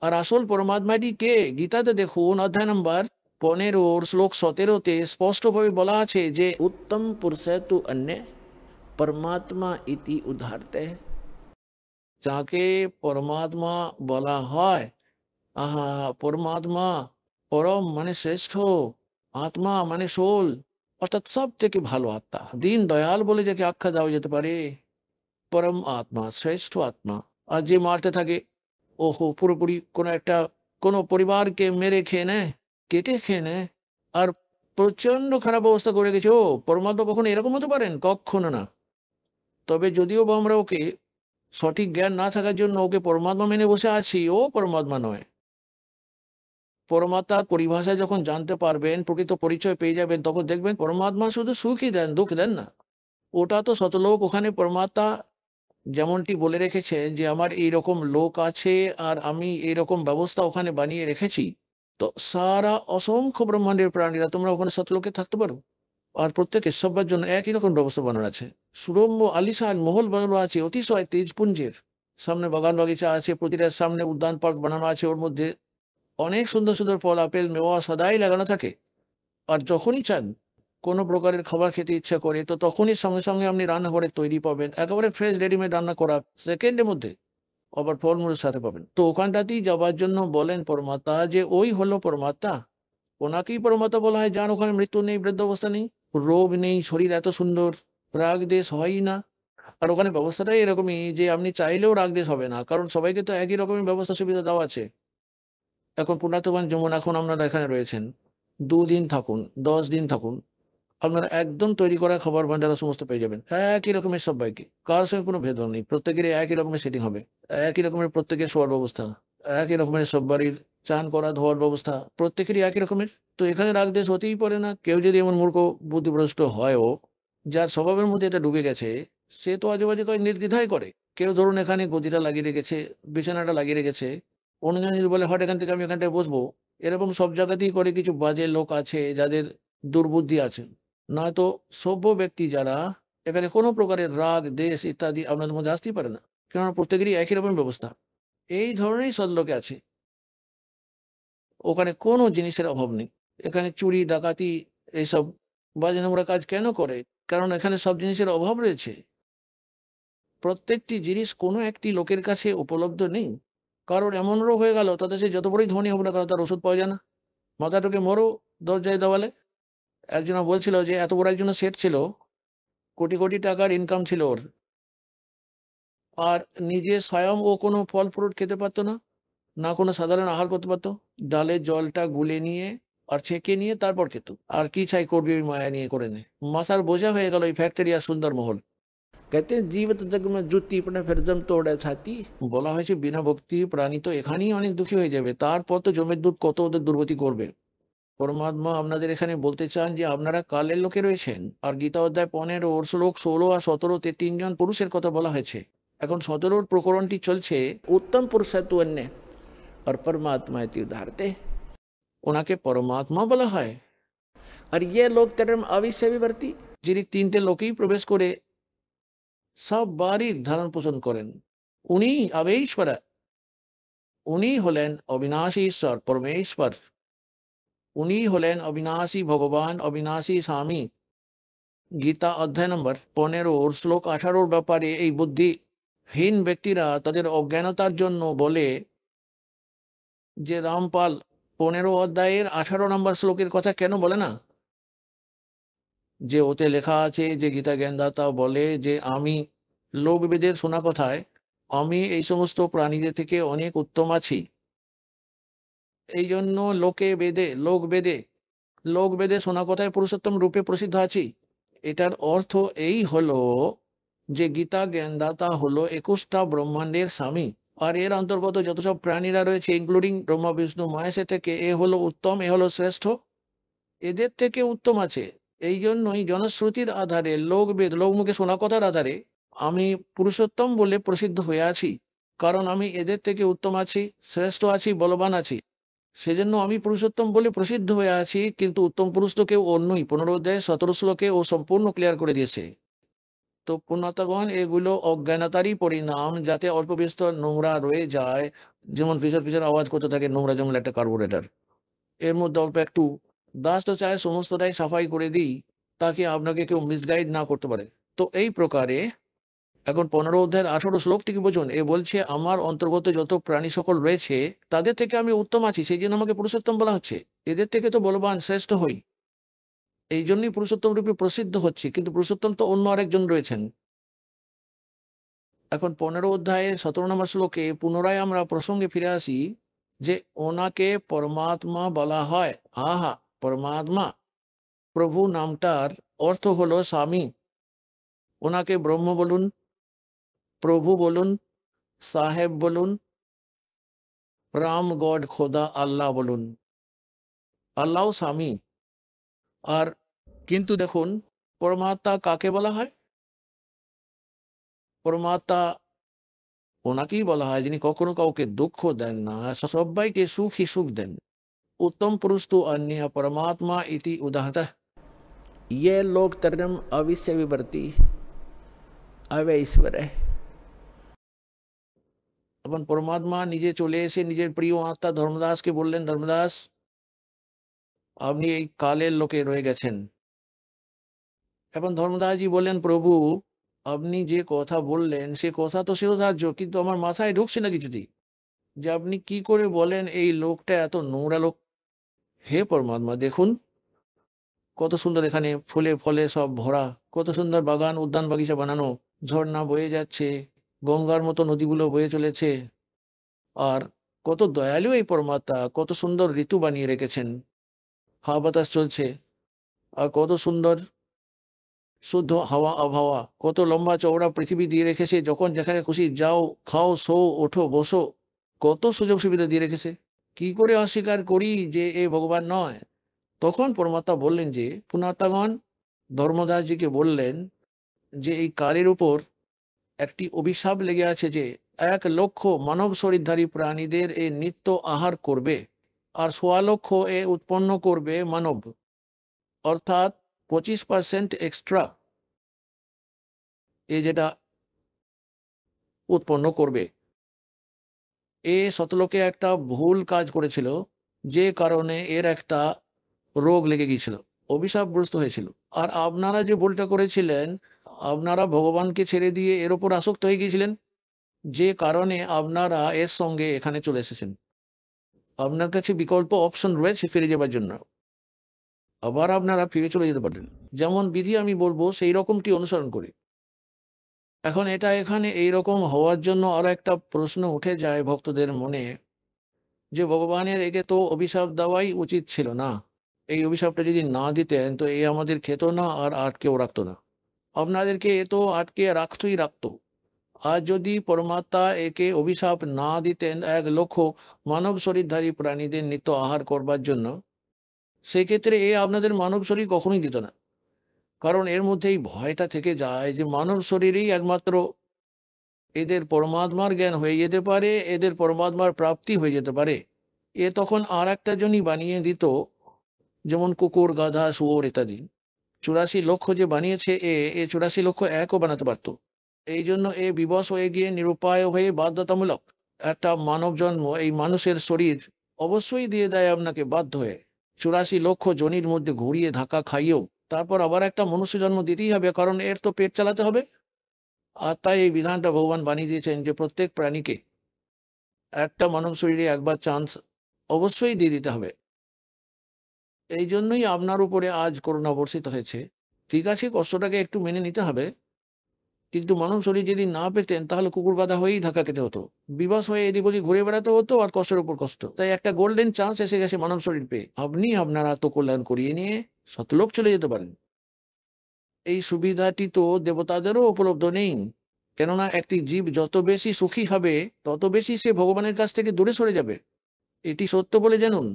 আর আসল পরমাত্মাটি কে? গীতাতে দেখুন অধ্যায় নম্বর 15 শ্লোক 17-তে স্পষ্টভাবে বলা আছে যে উত্তম পুরুষ তু অন্য পরমাত্মা ইতি উদাহরতে। যাকে পরমাত্মা বলা হয়, আহা, পরমাত্মা পরম মানে শ্রেষ্ঠ, আত্মা মানে সোল, অর্থাৎ সব থেকে ভালো আত্মা, দীন দয়াল বলে যাকে আখ্যা দেওয়া যেতে পারে, পরম আত্মা, শ্রেষ্ঠ আত্মা। আর যে মারতে থাকে, ওহো, পুরোপুরি কোনো পরিবারকে মেরে খেয়ে নেয়, কেটে খেয়ে নেয়, আর প্রচন্ড খারাপ অবস্থা করে গেছে, ও পরমাত্মা কখনো এরকম হতে পারেন? কখনো না। তবে যদিও বা আমরা ওকে সঠিক জ্ঞান না থাকার জন্য ওকে পরমাত্মা মেনে বসে আছি, ও পরমাত্মা নয়। পরমাত্মার পরিভাষা যখন জানতে পারবেন, প্রকৃত পরিচয় পেয়ে যাবেন, তখন দেখবেন পরমাত্মা শুধু সুখই দেন, দুঃখ দেন না। ওটা তো শতলোক, ওখানে পরমাত্মা যেমনটি বলে রেখেছেন যে আমার এইরকম লোক আছে আর আমি এইরকম ব্যবস্থা ওখানে বানিয়ে রেখেছি, তো সারা অসংখ্য ব্রহ্মাণ্ডের প্রাণীরা তোমরা ওখানে শতলোকে থাকতে পারো। আর প্রত্যেকের সবার জন্য একই রকম ব্যবস্থা বানানো আছে, সুরম্য আলিশান মহল বানানো আছে, অতিশয় তেজপুঞ্জের, সামনে বাগান বাগিচা আছে, প্রতিটার সামনে উদ্যান পার্ক বানানো আছে, ওর মধ্যে অনেক সুন্দর সুন্দর ফল, আপেল, মেওয়া সদাই লাগানো থাকে। আর যখনই চান কোনো প্রকারের খাবার খেতে ইচ্ছা করে, তো তখনই সঙ্গে সঙ্গে আপনি রান্নাঘরে তৈরি পাবেন, একেবারে ফ্রেশ রেডিমেড রান্না করা, সেকেন্ডের মধ্যে, আবার ফলমূলের সাথে পাবেন। তো ওখানটাতেই যাবার জন্য বলেন পরমাত্মা যে ওই হলো পরমাত্মা। ওনাকেই পরমাত্মা বলা হয় যার ওখানে মৃত্যু নেই, বৃদ্ধ অবস্থা নেই, রোগ নেই, শরীর এত সুন্দর, রাগ দেশ হয়ই না। আর ওখানে ব্যবস্থাটাই এরকমই যে আপনি চাইলেও রাগ দেশ হবে না, কারণ সবাইকে তো একই রকমের ব্যবস্থা সুবিধা দেওয়া আছে। এখন পুণ্যার্থবান যেমন এখন আপনারা এখানে রয়েছেন, 2 দিন থাকুন, 10 দিন থাকুন, আপনারা একদম তৈরি করা খাবার ভান্ডারা সমস্ত পেয়ে যাবেন, একই রকমের সবাইকে, কার সঙ্গে কোনো ভেদভাব নেই, প্রত্যেকেরই একই রকমের সেটিং হবে, একই রকমের প্রত্যেকের শোয়ার ব্যবস্থা, একই রকমের সব বাড়ির চান করা ধোয়ার ব্যবস্থা প্রত্যেকেরই একই রকমের। তো এখানে রাগ দেশ হতেই পারে না। কেউ যদি এমন মূর্খ বুদ্ধিভ্রষ্ট হয়ও, যার স্বভাবের মধ্যে এটা ঢুকে গেছে, সে তো আজেবাজে করে নির্দ্বিধায় করে। কেউ ধরুন এখানে গদিটা লাগিয়ে রেখেছে, বিছানাটা লাগিয়ে রেখেছে, অন্যজন যদি বলে হট এখান থেকে আমি এখানটায় বসবো, এরকম সব জায়গাতেই করে কিছু বাজে লোক আছে যাদের দুর্বুদ্ধি আছে। নয়তো সভ্য ব্যক্তি যারা, এখানে কোনো প্রকারের রাগ দেশ ইত্যাদি আপনাদের মধ্যে আসতেই পারে না, কেননা প্রত্যেকেরই একই রকম ব্যবস্থা। এই ধরনেরই সদলোকে আছে, ওখানে কোনো জিনিসের অভাব নেই। এখানে চুরি ডাকাতি এইসব বাজে নোংরা কাজ কেন করে? কারণ এখানে সব জিনিসের অভাব রয়েছে। প্রত্যেকটি জিনিস কোনো একটি লোকের কাছে উপলব্ধ নেই। কারোর এমন রোগ হয়ে গেল, তাতে সে যত বড়ই ধনী হোক না কেন, তার ওষুধ পাওয়া যায় না, মাথাটাকে মরো দরজায় দেওয়ালে। একজন বলছিল যে এত বড় একজন সেট ছিল, কোটি কোটি টাকার ইনকাম ছিল ওর, আর নিজে স্বয়ং ও কোনো ফল ফ্রুট খেতে পারতো না, না কোনো সাধারণ আহার করতে পারতো, ডালের জলটা গুলে নিয়ে আর ছেঁকে নিয়ে তারপর খেত। আর কি চাই করবি, ওই মায়া নিয়ে করে নেয়। মাথার বোঝা হয়ে গেল এই ফ্যাক্টরি আর সুন্দরমহল। कहते हैं जीवित जग में জুতি পড়ে ফের জম তোড়ে ছাতি। বলা হয়েছে বিনা ভক্তি প্রাণী তো এখানেই অনেক দুঃখী হয়ে যাবে, তারপর তো জমের দুধ কত ওদের দুর্গতি করবে। পরমাত্মা আপনাদের এখানে বলতে চান যে আপনারা কালের লোকে রয়েছেন। আর গীতা অধ্যায় 15 ওর শ্লোক 16 আর 17-তে 3 জন পুরুষের কথা বলা হয়েছে। এখন 17 প্রকরণটি চলছে উত্তম পুরুষত্ব অন্য আর পরমাত্মা ইতি উদাহরতে, ওনাকে পরমাত্মা বলা হয়। আর ইয়ে লোক term অবিশ্ববিবর্তী, যিনি 3টে লোকেই প্রবেশ করে সব বাড়ির ধারণ পোষণ করেন, উনি অবেশ্বর, উনি হলেন অবিনাশী ঈশ্বর পরমেশ্বর, উনি হলেন অবিনাশী ভগবান, অবিনাশী স্বামী। গীতা অধ্যায় নম্বর 15 ওর শ্লোক 18 ব্যাপারে এই বুদ্ধিহীন ব্যক্তিরা তাদের অজ্ঞানতার জন্য বলে যে রামপাল 15 অধ্যায়ের 18 নম্বর শ্লোকের কথা কেন বলে না, যে ওতে লেখা আছে যে গীতা জ্ঞানদাতা বলে যে আমি লোকবেদের শোনা কথায় আমি এই সমস্ত প্রাণীদের থেকে অনেক উত্তম আছি, এই জন্য লোক বেদে শোনা কথায় পুরুষোত্তম রূপে প্রসিদ্ধ আছি। এটার অর্থ এই হলো যে গীতা জ্ঞানদাতা হলো 21টা ব্রহ্মাণ্ডের স্বামী, আর এর অন্তর্গত যত সব প্রাণীরা রয়েছে ইনক্লুডিং ব্রহ্মা বিষ্ণু মহেশে থেকে এ হলো উত্তম, এ হলো শ্রেষ্ঠ, এদের থেকে উত্তম আছে। এই জন্যই জনশ্রুতির আধারে লোকমুখে শোনা কথার আধারে আমি পুরুষোত্তম বলে প্রসিদ্ধ হয়ে আছি, কারণ আমি এদের থেকে উত্তম আছি, শ্রেষ্ঠ আছি, বলবান আছি, সেজন্য আমি পুরুষোত্তম বলে প্রসিদ্ধ হয়ে আছি। কিন্তু উত্তম পুরুষ তো কেউ অন্যই। 15 অধ্যায় 17 শ্লোকে ও সম্পূর্ণ ক্লিয়ার করে দিয়েছে। তো পুণ্যার্থগণ, এগুলো অজ্ঞানতারই পরিণাম, যাতে অল্প বিস্তর নোংরা রয়ে যায়, যেমন ফিচার আওয়াজ করতে থাকে নোংরা, যেমন একটা কার্বোরেটর, এর মধ্যে অল্প একটু দাস চায় সমস্তটাই সাফাই করে দিই, তাকে আপনাকে কেউ মিসগাইড না করতে পারে। তো এই প্রকারে এখন 15 অধ্যায়ের 18 শ্লোকটিকে বুঝুন। এ বলছে আমার অন্তর্গত যত প্রাণী সকল রয়েছে তাদের থেকে আমি উত্তম আছি, সেই জন্য আমাকে পুরুষোত্তম বলা হচ্ছে। এদের থেকে তো বলবান শ্রেষ্ঠ হই, এই জন্যই পুরুষোত্তম রূপে প্রসিদ্ধ হচ্ছে। কিন্তু পুরুষোত্তম তো অন্য আরেকজন রয়েছেন। এখন 15 অধ্যায়ের 17 নম্বর শ্লোকে পুনরায় আমরা প্রসঙ্গে ফিরে আসি যে ওনাকে পরমাত্মা বলা হয়। আহা, পরমাত্মা প্রভু নামটার অর্থ হলো স্বামী। ওনাকে ব্রহ্ম বলুন, প্রভু বলুন, সাহেব বলুন, রাম গড খোদা আল্লাহ বলুন, আল্লাহ স্বামী। আর কিন্তু দেখুন পরমাত্মা কাকে বলা হয়? পরমাত্মা ওনাকেই বলা হয় যিনি কখনো কাউকে দুঃখ দেন না, সবাইকে সুখই সুখ দেন। उत्तम पुरुष तो अन्य परमात्मा इति उदाहरतः ये लोक तरम अविश्य विवर्ती अव्य ईश्वर है। अपन परमात्मा निजे चले एसे निजेर प्रिय आत्मा धर्मदास के बोलें, धर्मदास আপনি এই কালের লোকে রয়ে গেছেন। এখন ধর্মদাসজি বললেন, প্রভু আপনি যে কথা বললেন সে কথা তো শিরোধার্য, কিন্তু আমার মাথায় ঢুকছে না কিছুতেই, যে আপনি কি করে বলেন এই লোকটা এত নোংরা লোক। হে পরমাত্মা, দেখুন কত সুন্দর এখানে ফুলে ফলে সব ভরা, কত সুন্দর বাগান উদ্যান বাগিচা বানানো, ঝর্ণা বয়ে যাচ্ছে, গঙ্গার মতো নদীগুলো বয়ে চলেছে, আর কত দয়ালু এই পরমাত্মা, কত সুন্দর ঋতু বানিয়ে রেখেছেন, হাওয়া বাতাস চলছে, আর কত সুন্দর শুদ্ধ হাওয়া আবহাওয়া, কত লম্বা চওড়া পৃথিবী দিয়ে রেখেছে, যখন যেখানে খুশি যাও, খাও, শো, ওঠো, বসো, কত সুযোগ সুবিধা দিয়ে রেখেছে। কি করে অস্বীকার করি যে এ ভগবান নয়? তখন পরমাত্মা বললেন যে পুণ্যার্থগণ, ধর্মদাসজিকে বললেন যে এই কালের উপর একটি অভিশাপ লেগে আছে যে 1 লক্ষ মানব শরীরধারী প্রাণীদের এ নিত্য আহার করবে, আর 1.25 লক্ষ এ উৎপন্ন করবে মানব, অর্থাৎ 25% এক্সট্রা এ যেটা উৎপন্ন করবে। এ শতলোকে একটা ভুল কাজ করেছিল, যে কারণে এর একটা রোগ লেগে গিয়েছিল, অভিশাপগ্রস্ত হয়েছিল। আর আপনারা যে ভুলটা করেছিলেন, আপনারা ভগবানকে ছেড়ে দিয়ে এর ওপর আসক্ত হয়ে গিয়েছিলেন, যে কারণে আপনারা এর সঙ্গে এখানে চলে এসেছেন। আপনার কাছে বিকল্প অপশন রয়েছে ফিরে যাবার জন্য, আবার আপনারা ফিরে চলে যেতে পারেন। যেমন বিধি আমি বলবো সেই রকমটি অনুসরণ করি। এখন এটা এখানে এইরকম হওয়ার জন্য আরো একটা প্রশ্ন উঠে যায় ভক্তদের মনে, যে ভগবানের একে তো অভিশাপ দেওয়াই উচিত ছিল না। এই অভিশাপটা যদি না দিতেন তো এই আমাদের খেত না, আর কেউ রাখতো না। আপনাদেরকে এ তো আটকে রাখতই রাখতো। আর যদি পরমাত্মা একে অভিশাপ না দিতেন 1,00,000 মানব শরীরধারী প্রাণীদের নিত্য আহার করবার জন্য, সেক্ষেত্রে এ আপনাদের মানব শরীর কখনোই দিত না। কারণ এর মধ্যে এই ভয়টা থেকে যায় যে মানব শরীরেই একমাত্র এদের পরমাত্মার জ্ঞান হয়ে যেতে পারে, এদের পরমাত্মার প্রাপ্তি হয়ে যেতে পারে। এ তখন আর একটা জনই বানিয়ে দিত, যেমন কুকুর, গাধা, শুয়োর ইত্যাদি। 84 লক্ষ যে বানিয়েছে এ 84 লক্ষ একও বানাতে পারত। এই জন্য এ বিবশ হয়ে গিয়ে নিরুপায় হয়ে বাধ্যতামূলক একটা মানব জন্ম, এই মানুষের শরীর অবশ্যই দিয়ে দেয় আপনাকে বাধ্য হয়ে। 84 লক্ষ জনির মধ্যে ঘুরিয়ে ধাক্কা খাইয়েও তারপর আবার একটা মনুষ্য জন্ম দিতেই হবে, কারণ এর তো পেট চালাতে হবে। আর তাই এই বিধানটা ভগবান বানিয়ে দিয়েছেন যে প্রত্যেক প্রাণীকে একটা মানব শরীরে একবার চান্স অবশ্যই দিয়ে দিতে হবে। এই জন্যই আপনার উপরে আজ করুণা বর্ষিত হয়েছে। ঠিক আছে, কষ্টটাকে একটু মেনে নিতে হবে, কিন্তু মানব শরীর যদি না পেতেন তাহলে কুকুর গাধা হয়েই ধাক্কা খেতে হতো, বিবশ হয়ে এদিক ওদিক ঘুরে বেড়াতে হতো, আর কষ্টের উপর কষ্ট। তাই একটা গোল্ডেন চান্স এসে গেছে মানব শরীর পেয়ে, আপনি আপনার আত্মকল্যাণ করিয়ে নিয়ে সতলোক চলে যেতে পারেন। এই সুবিধাটি তো দেবতাদেরও উপলব্ধ নেই, কেননা একটি জীব যত বেশি সুখী হবে তত বেশি সে ভগবানের কাছ থেকে দূরে সরে যাবে, এটি সত্য বলে জানুন।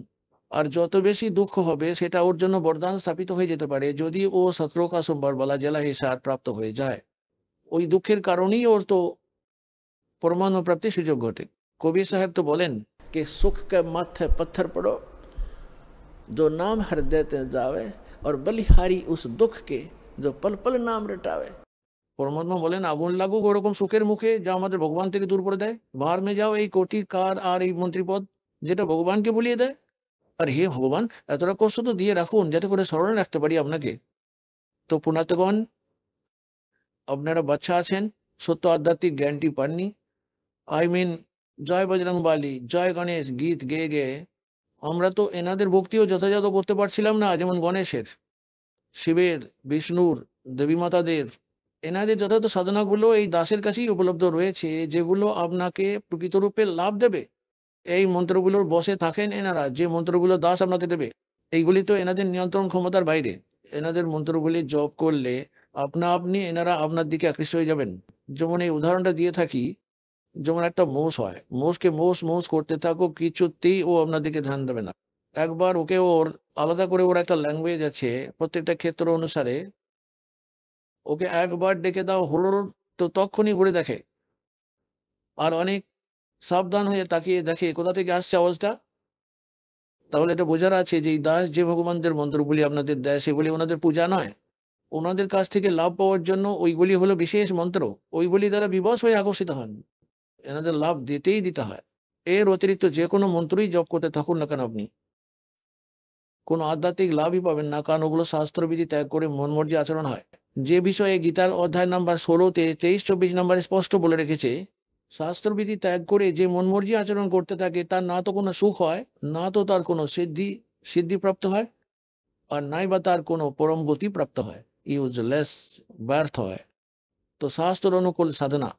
আর যত বেশি দুঃখ হবে সেটা ওর জন্য বরদান স্থাপিত হয়ে যেতে পারে যদি ও সতলোকা সোমবার বলা জেলা হিসার প্রাপ্ত হয়ে যায়। ওই দুঃখের কারণেই ওর তো পরমাণু প্রাপ্তির সুযোগ ঘটে। কবির সাহেব তো বলেন कि सुख के माथे पत्थर पड़ो जो नाम हृदय ते जावे और बलिहारी उस दुख के जो पल पल नाम रटावे। পরমাত্মা বলেন আগুন লাগুক ওরকম সুখের মুখে যা আমাদের ভগবান থেকে দূর করে দেয়। বাহার মে যাও এই কোটি কার আর এই মন্ত্রীপদ যেটা ভগবানকে ভুলিয়ে দেয়। আর হে ভগবান, এতটা কষ্ট তো দিয়ে রাখুন যাতে করে স্মরণে রাখতে পারি আপনাকে। তো পুনাতগণ, আপনারা বাচ্চা আছেন, সত্য আধ্যাত্মিক জ্ঞানটি পাননি। জয় বজরংবলী, জয় গণেশ গীত গেয়ে গেয়ে আমরা তো এনাদের ভক্তিও যথাযথ করতে পারছিলাম না। যেমন গণেশের, শিবের, বিষ্ণুর, দেবী মাতাদের, এনাদের যথাযথ সাধনাগুলো এই দাসের কাছেই উপলব্ধ রয়েছে, যেগুলো আপনাকে প্রকৃতরূপে লাভ দেবে। এই মন্ত্রগুলোর বসে থাকেন এনারা, যে মন্ত্রগুলো দাস আপনাকে দেবে, এইগুলি তো এনাদের নিয়ন্ত্রণ ক্ষমতার বাইরে। এনাদের মন্ত্রগুলি জপ করলে আপনা আপনি এনারা আপনার দিকে আকৃষ্ট হয়ে যাবেন। যেমন এই উদাহরণটা দিয়ে থাকি, যেমন একটা মোষ হয়, মোষকে মোষ মোষ করতে থাকো, কিছুতেই ও আপনার দিকে ধ্যান দেবে না। একবার ওকে ওর আলাদা করে ওর একটা ল্যাঙ্গুয়েজ আছে প্রত্যেকটা ক্ষেত্র অনুসারে, ওকে একবার ডেকে দাও হলো, তো তখনই ঘুরে দেখে আর অনেক সাবধান হয়ে তাকিয়ে দেখে কোথা থেকে আসছে আওয়াজটা। তাহলে এটা বোঝার আছে যে এই দাস যে ভগবানদের মন্ত্রগুলি আপনাদের দেয় সেগুলি ওনাদের পূজা নয়, ওনাদের কাছ থেকে লাভ পাওয়ার জন্য ওইগুলি হলো বিশেষ মন্ত্র, ওইগুলি দ্বারা বিবশ হয়ে আকর্ষিত হন। এনাদের লাভ দিতেই দিতে হয়। এর অতিরিক্ত যে কোনো মন্ত্রই জপ করতে থাকুন না কেন আপনি কোনো আধ্যাত্মিক লাভই পাবেন না, কারণ ওগুলো শাস্ত্রবিধি ত্যাগ করে মনমর্জি আচরণ হয়। যে বিষয়ে গীতার অধ্যায় নাম্বার 16-তে 23-24 নম্বরে স্পষ্ট বলে রেখেছে, শাস্ত্রবিধি ত্যাগ করে যে মনমর্জি আচরণ করতে থাকে তার না তো কোনো সুখ হয়, না তো তার কোনো সিদ্ধি প্রাপ্ত হয়, আর নাই বা তার কোনো পরম গতি প্রাপ্ত হয়, ইউজলেস, ব্যর্থ হয়। তো শাস্ত্র অনুকূল সাধনা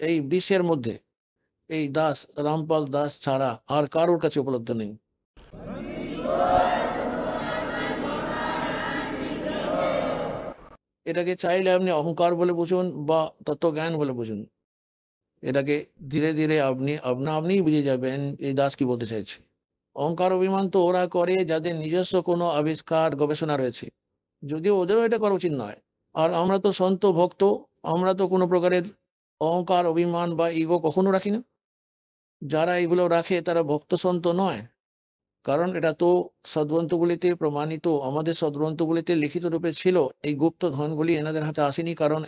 এই বিশ্বের মধ্যে এই দাস রামপাল দাস ছাড়া আর কারোর কাছে উপলব্ধ নেই। এটাকে চাইলে আপনি অহংকার বলে বুঝুন বা তত্ত্বজ্ঞান বলে বুঝুন, এটাকে ধীরে ধীরে আপনিই বুঝে যাবেন এই দাস কি বলতে চাইছে। অহংকার অভিমান তো ওরা করে যাদের নিজস্ব কোনো আবিষ্কার গবেষণা রয়েছে, যদিও ওদেরও এটা করা উচিত নয়। আর আমরা তো সন্ত ভক্ত, আমরা তো কোনো প্রকারের অহংকার অভিমান বা ইগো কখনো রাখি না। যারা এগুলো রাখে তারা ভক্ত সন্ত নয়, কারণ এটা তো সদ্গ্রন্থগুলিতে প্রমাণিত, আমাদের সদ্গ্রন্থগুলিতে লিখিত রূপে ছিল। এই গুপ্ত ধনগুলি এনাদের হাতে আসেনি কারণ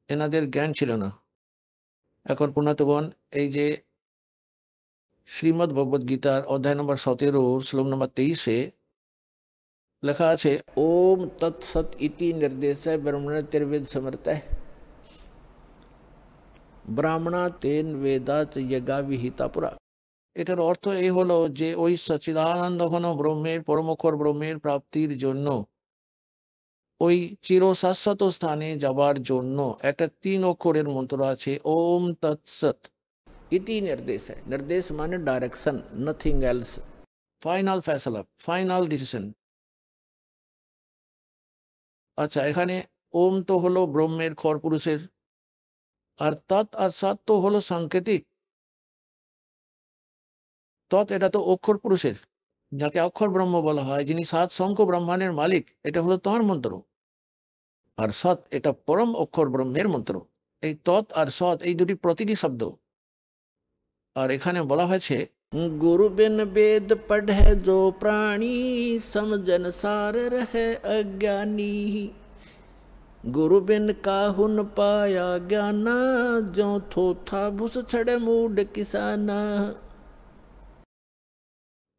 এনাদের জ্ঞান ছিল না। এখন পুনাতগণ, এই যে শ্রীমদ্ ভগবদ গীতার অধ্যায় নম্বর 17 শ্লোক নম্বর 23-এ লেখা আছে, ওম তৎসৎ ইতি নির্দেশে ব্রহ্মণ ত্রিবেদ সমর্থ ব্রাহ্মণা তেন বেদাত যজ্ঞা বিহিতা পুরা। এটার অর্থ এই হলো যে ওই সচিদানন্দ ঘন ব্রহ্মের, পরমক্ষর ব্রহ্মের প্রাপ্তির জন্য, ওই চিরশাশ্বত স্থানে যাবার জন্য একটা 3 অক্ষরের মন্ত্র আছে, ওম তৎসৎ ইতি নির্দেশ। নির্দেশ মানে ডাইরেকশন, নাথিং এলস, ফাইনাল ফैसला, ফাইনাল ডিসিশন। আচ্ছা, এখানে ওম তো হলো ব্রহ্মের খর পুরুষের, আর তৎ আর সৎ তো হলো সাংকেতিক। তৎ এটা তো অক্ষর পুরুষের, যাকে অক্ষর ব্রহ্ম বলা হয়, যিনি সাত শঙ্খ ব্রহ্মাণ্ডের মালিক, এটা হলো তাঁর মন্ত্র। আর সৎ এটা পরম অক্ষর ব্রহ্মের মন্ত্র। এই তৎ আর সৎ এই দুটি প্রতীকী শব্দ। আর এখানে বলা হয়েছে, গুরু বিন বেদ পढ़े जो प्राणी समझन सार रहे अज्ञानी गुरु बिन काहू न पाया ज्ञाना जो थोथा भूस छड़े मूड किसाना।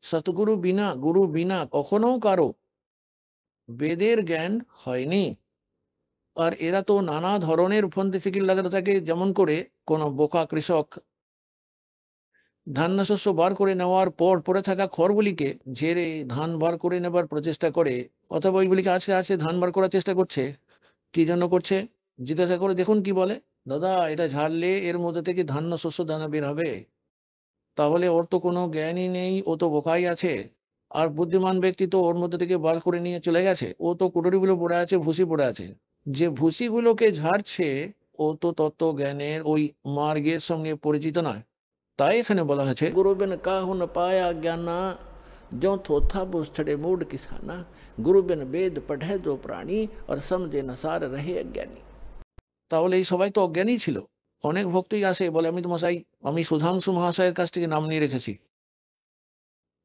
সতগুরু বিনা, গুরু বিনা কখনো কারো বেদের জ্ঞান হয়নি। আর এরা তো নানা ধরনের ফন্দি ফিকির লাগাতে থাকে, যেমন করে কোনো বোকা কৃষক ধান্য শস্য বার করে নেওয়ার পর পড়ে থাকা খড়গুলিকে ঝেড়ে ধান বার করে নেবার প্রচেষ্টা করে, অথবা ওইগুলিকে আস্তে আস্তে ধান বার করার চেষ্টা করছে। কি জন্য করছে জিজ্ঞাসা করে দেখুন কি বলে, দাদা এটা ঝাড়লে এর মধ্যে থেকে ধান্য শস্য দানা বের হবে। তাহলে ওর তো কোনো জ্ঞানই নেই, ও তো বোকাই আছে। আর বুদ্ধিমান ব্যক্তি তো ওর মধ্যে থেকে বার করে নিয়ে চলে গেছে, ও তো কুটুরিগুলো পড়ে আছে, ভুসি পড়ে আছে। যে ভুসিগুলোকে ঝাড়ছে ও তো তত্ত্ব জ্ঞানের ওই মার্গের সঙ্গে পরিচিত নয়। তাই এখানে বলা হয়েছে, গুরু বিন কাহু ন পায়া জ্ঞানা जो थोथा बुस छड़े मूड किसाना गुरु बिन वेद पढ़े जो प्राणी और समझे न सार रहे अज्ञानी। তাহলে এই সবাই তো অজ্ঞানী ছিল। অনেক ভক্তই আসে বলে, আমি তো মশাই আমি সুধাংশু মহাশয়ের কাছ থেকে নাম নিয়ে রেখেছি।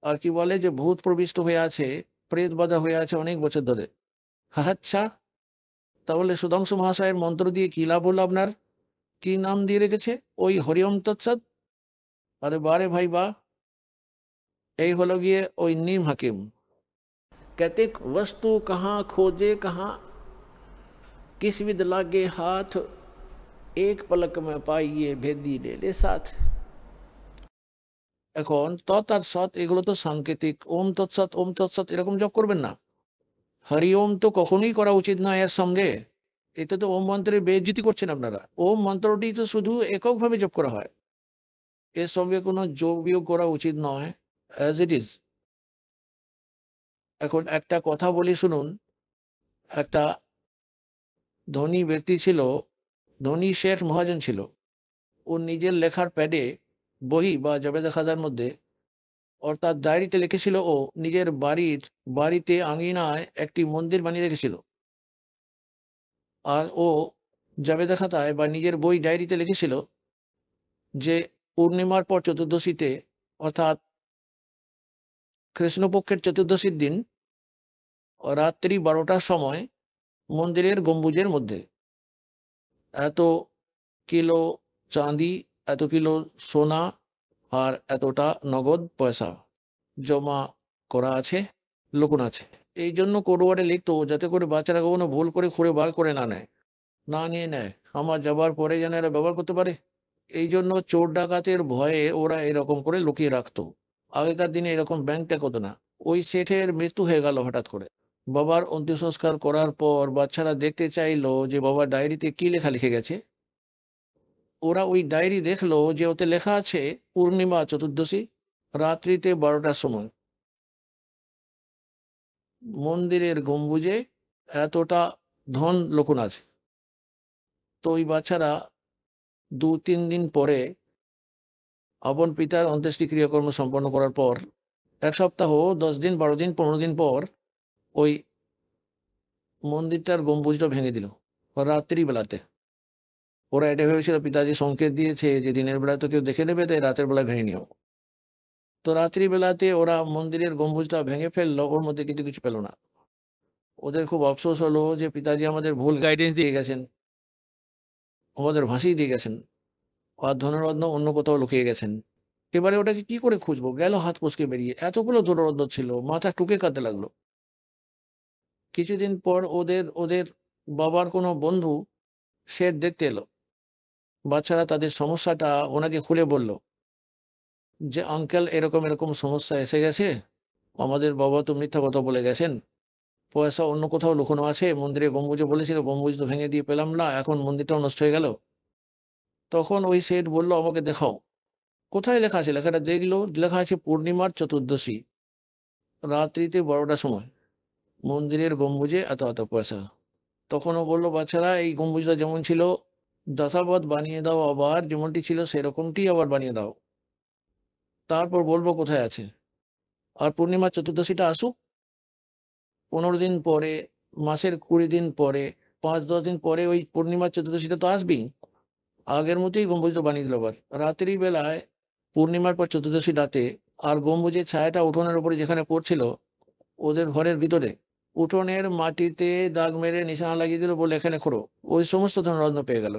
আর কি বলে যে ভূত প্রবিষ্ট হয়ে আছে, প্রেত বাধা হয়ে আছে অনেক বছর ধরে। আচ্ছা, তাহলে সুধাংশু মহাশয়ের মন্ত্র দিয়ে কি লাভ হলো আপনার? কি নাম দিয়ে রেখেছে? ওই হরিওম তৎসৎ। আরে বারে ভাই বা, এই হলো গিয়ে ওই নিম হাকিম। कहते वस्तु कहाँ खोजे कहाँ किस विद लागे हाथ एक पलक में पाइए भेदी ले ले साथ। এখন তৎ আর সৎ এগুলো তো সাংকেতিক। ওম তৎসৎ ওম তৎসৎ এরকম জপ করবেন না। হরি ওম তো কখনোই করা উচিত না এর সঙ্গে। এতে তো ওম মন্ত্রের বেইজ্জতি করছেন আপনারা। ওম মন্ত্রটি তো শুধু এককভাবে জপ করা হয়, এর সঙ্গে কোনো যোগ বিয়োগ করা উচিত নয়, অ্যাজ ইট ইজ। এখন একটা কথা বলি শুনুন। একটা ধনী ব্যক্তি ছিল, ধনী শেঠ মহাজন ছিল। ও নিজের লেখার প্যাডে, বই বা জাবেদা খাতার মধ্যে, অর্থাৎ ডায়েরিতে লিখেছিল, ও নিজের বাড়িতে আঙিনায় একটি মন্দির বানিয়ে রেখেছিল। আর ও জাবেদা খাতায় বা নিজের বই ডায়েরিতে লিখেছিল যে পূর্ণিমার পর চতুর্দশীতে, অর্থাৎ কৃষ্ণপক্ষের চতুর্দশীর দিন রাত্রি 12টার সময় মন্দিরের গম্বুজের মধ্যে এত কিলো চাঁদি, এত কিলো সোনা আর এতটা নগদ পয়সা জমা করা আছে, লুকোনো আছে। এই জন্য কোডওয়ার্ডে লিখতো, যাতে করে বাচ্চারা কখনো ভুল করে খুঁড়ে বার করে না নিয়ে নেয়, আমার যাবার পরে যেন এরা ব্যবহার করতে পারে। এই জন্য চোর ডাকাতের ভয়ে ওরা এরকম করে লুকিয়ে রাখতো। আগেকার দিনে এরকম ব্যাংক ট্যাক হতো না। ওই শেঠের মৃত্যু হয়ে গেল হঠাৎ করে। বাবার অন্তিম সংস্কার করার পর বাচ্চারা দেখতে চাইলো যে বাবার ডায়েরিতে কি লেখা লিখে গেছে। ওরা ওই ডায়েরি দেখলো যে ওতে লেখা আছে পূর্ণিমা চতুর্দশী রাত্রিতে 12টার সময় মন্দিরের গম্বুজে এতটা ধন লুকোনো আছে। তো ওই বাচ্চারা 2-3 দিন পরে আপন পিতার অন্ত্যেষ্টি ক্রিয়াকর্ম সম্পন্ন করার পর 1 সপ্তাহ, 10 দিন, 12 দিন, 15 দিন পর ওই মন্দিরটার গম্বুজটা ভেঙে দিল রাত্রিবেলাতে। ওরা এটা ভেবেছিল পিতাজি সংকেত দিয়েছে যে দিনের বেলা তো কেউ দেখে নেবে, তাই রাতের বেলা ভেঙে নিও। তো রাত্রিবেলাতে ওরা মন্দিরের গম্বুজটা ভেঙে ফেললো, ওর মধ্যে কিন্তু কিছু পেল না। ওদের খুব আফসোস হলো যে পিতাজি আমাদের ভুল গাইডেন্স দিয়ে গেছেন, আমাদের ভাসিয়ে দিয়ে গেছেন, আর ধনরত্ন অন্য কোথাও লুকিয়ে গেছেন। এবারে ওটাকে কি করে খুঁজবো? গেল হাত পুচকে বেরিয়ে। এতগুলো ধনরত্ন ছিল, মাথা টুকে কাঁদতে লাগলো। কিছুদিন পর ওদের বাবার কোনো বন্ধু শেঠ দেখতে এলো। বাচ্চারা তাদের সমস্যাটা ওনাকে খুলে বলল যে আঙ্কেল এরকম এরকম সমস্যা এসে গেছে, আমাদের বাবা তো মিথ্যা কথা বলে গেছেন, পয়সা অন্য কোথাও লুকোনো আছে, মন্দিরে গম্বুজে বলেছিল, গম্বুজ তো ভেঙে দিয়ে পেলাম না, এখন মন্দিরটাও নষ্ট হয়ে গেল। তখন ওই শেঠ বলল, আমাকে দেখাও কোথায় লেখা আছে। লেখাটা দেখলো, লেখা আছে পূর্ণিমার চতুর্দশী রাত্রিতে 12টার সময় মন্দিরের গম্বুজে এত এত পয়সা। তখন ও বললো, বাচ্চারা এই গম্বুজটা যেমন ছিল যথাবৎ বানিয়ে দাও, আবার যেমনটি ছিল সেরকমটি আবার বানিয়ে দাও, তারপর বলবো কোথায় আছে। আর পূর্ণিমা চতুর্দশীটা আসুক, 15 দিন পরে, মাসের 20 দিন পরে, 5-10 দিন পরে ওই পূর্ণিমা চতুর্দশীটা তো আসবেই। আগের মতোই গম্বুজটা বানিয়ে দিল। আবার রাত্রি বেলায় পূর্ণিমার পর চতুর্দশী রাতে আর গম্বুজের ছায়াটা উঠোনের উপরে যেখানে পড়ছিল ওদের ঘরের ভিতরে, উঠোনের মাটিতে দাগ মেরে নিশানা লাগিয়ে দিল, বলে এখানে খোঁড়ো। ওই সমস্ত ধনরত্ন পেয়ে গেল।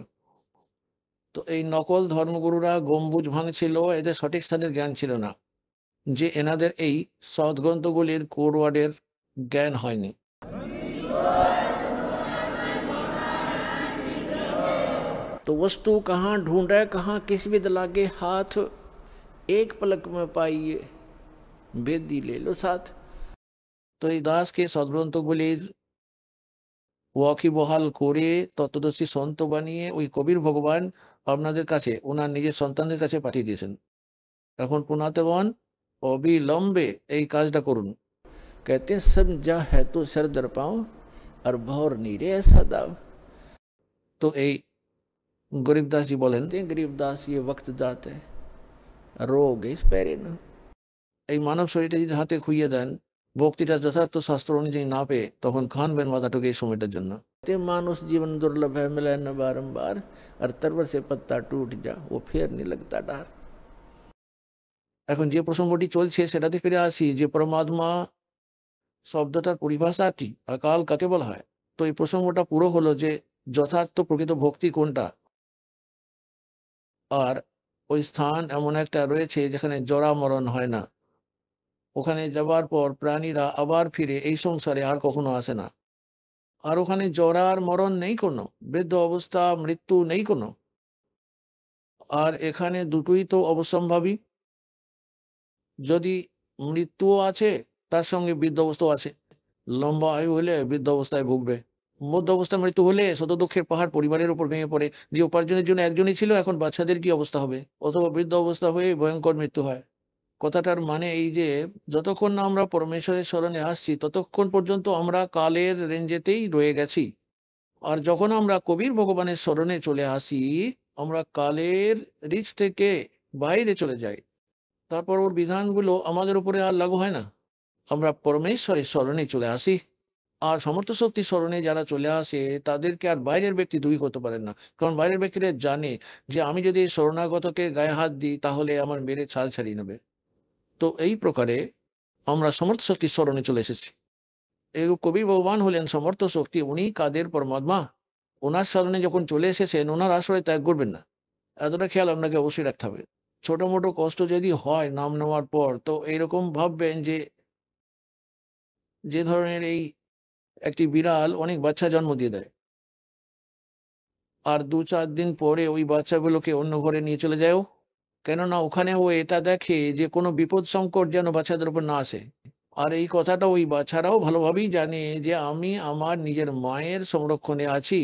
তো এই নকল ধর্মগুরুরা গম্বুজ ভাঙছিল, এদের সঠিক স্থানের জ্ঞান ছিল না, যে এনাদের এই সদ্গ্রন্থগুলির কোডওয়ার্ডের জ্ঞান হয়নি। तो वस्तु कहाँ ढूंढे, कहाँ किस विद लागे हाथ, एक पलक में पाइए বেদি লেলো সাথ। তো এই দাসকে সদ্গ্রন্থগুলির ওয়াকিবহাল করে তত্ত্বদর্শী সন্ত বানিয়ে ওই কবির ভগবান আপনাদের কাছে ওনার নিজের সন্তানদের কাছে পাঠিয়ে দিয়েছেন। এখন পুনাতেগণ অবিলম্বে এই কাজটা করুন। कहते सब जा है तो सर दर पाओ और भौर नीरे ऐसा दाव। তো এই গরিবদাস জি বলেন, গরিবদাস ये वक्त जाते রোগ ইস প্যারে না। এই মানব শরীরটা যদি হাতে খুইয়ে দেন, ভক্তিটা যথার্থ শাস্ত্র অনুযায়ী না পেয়ে, তখন খানবেন মাথাটুকু এই সময়টার জন্য। মানুষ জীবন দুর্লভ है मिले न बारंबार और तरवर से पत्ता टूट जा वो फिर नहीं लगता डार। এখন যে প্রসঙ্গটি চলছে সেটাতে ফিরে আসি, যে পরমাত্মা শব্দটার পরিভাষাটি আকাল কাকে বলা হয়। তো এই প্রসঙ্গটা পুরো হলো যে যথার্থ প্রকৃত ভক্তি কোনটা। আর ওই স্থান এমন একটা রয়েছে যেখানে জরা মরণ হয় না, ওখানে যাবার পর প্রাণীরা আবার ফিরে এই সংসারে আর কখনো আসে না। আর ওখানে জরার মরণ নেই কোনো, বৃদ্ধ অবস্থা মৃত্যু নেই কোনো। আর এখানে দুটোই তো অবশ্যম্ভাবী। যদি মৃত্যুও আছে তার সঙ্গে বৃদ্ধ অবস্থাও আছে। লম্বা আয়ু হলে বৃদ্ধ অবস্থায় ভুগবে, মধ্য অবস্থা মৃত্যু হলে শত দুঃখের পাহাড় পরিবারের উপর ভেঙে পড়ে। যে উপার্জনের জন্য একজনই ছিল এখন বাচ্চাদের কি অবস্থা হবে, অথবা বৃদ্ধ অবস্থা হয়ে ভয়ঙ্কর মৃত্যু হয়। কথাটার মানে এই যে যতক্ষণ না আমরা পরমেশ্বরের স্মরণে আসছি ততক্ষণ পর্যন্ত আমরা কালের রেঞ্জেতেই রয়ে গেছি। আর যখন আমরা কবির ভগবানের স্মরণে চলে আসি আমরা কালের রিচ থেকে বাইরে চলে যাই, তারপর ওর বিধানগুলো আমাদের উপরে আর লাগু হয় না। আমরা পরমেশ্বরের স্মরণে চলে আসি। আর সমর্থ শক্তির স্মরণে যারা চলে আসে তাদেরকে আর বাইরের ব্যক্তি দুই করতে পারেন না, কারণ বাইরের ব্যক্তিরা জানে যে আমি যদি শরণাগতকে গায়ে হাত দিই তাহলে আমার মেরে ছাল ছাড়িয়ে নেবে। তো এই প্রকারে আমরা সমর্থ শক্তির স্মরণে চলে এসেছি। এই কবি ভগবান হলেন সমর্থ শক্তি, উনি কাদের পরমাত্মা। ওনার স্মরণে যখন চলে এসেছেন ওনার আশ্রয় ত্যাগ করবেন না, এতটা খেয়াল আপনাকে অবশ্যই রাখতে হবে। ছোট মোটো কষ্ট যদি হয় নাম নেওয়ার পর, তো এইরকম ভাববেন যে যে ধরনের এই একটি বিড়াল অনেক বাচ্চা জন্ম দিয়ে দেয়, আর 2-4 দিন পরে ওই বাচ্চাগুলোকে অন্য ঘরে নিয়ে চলে যায়, কেননা ওখানে ও এটা দেখে যে কোনো বিপদ সংকট যেন বাচ্চাদের উপর না আসে। আর এই কথাটা ওই বাচ্চারাও ভালোভাবেই জানে যে আমি আমার নিজের মায়ের সংরক্ষণে আছি।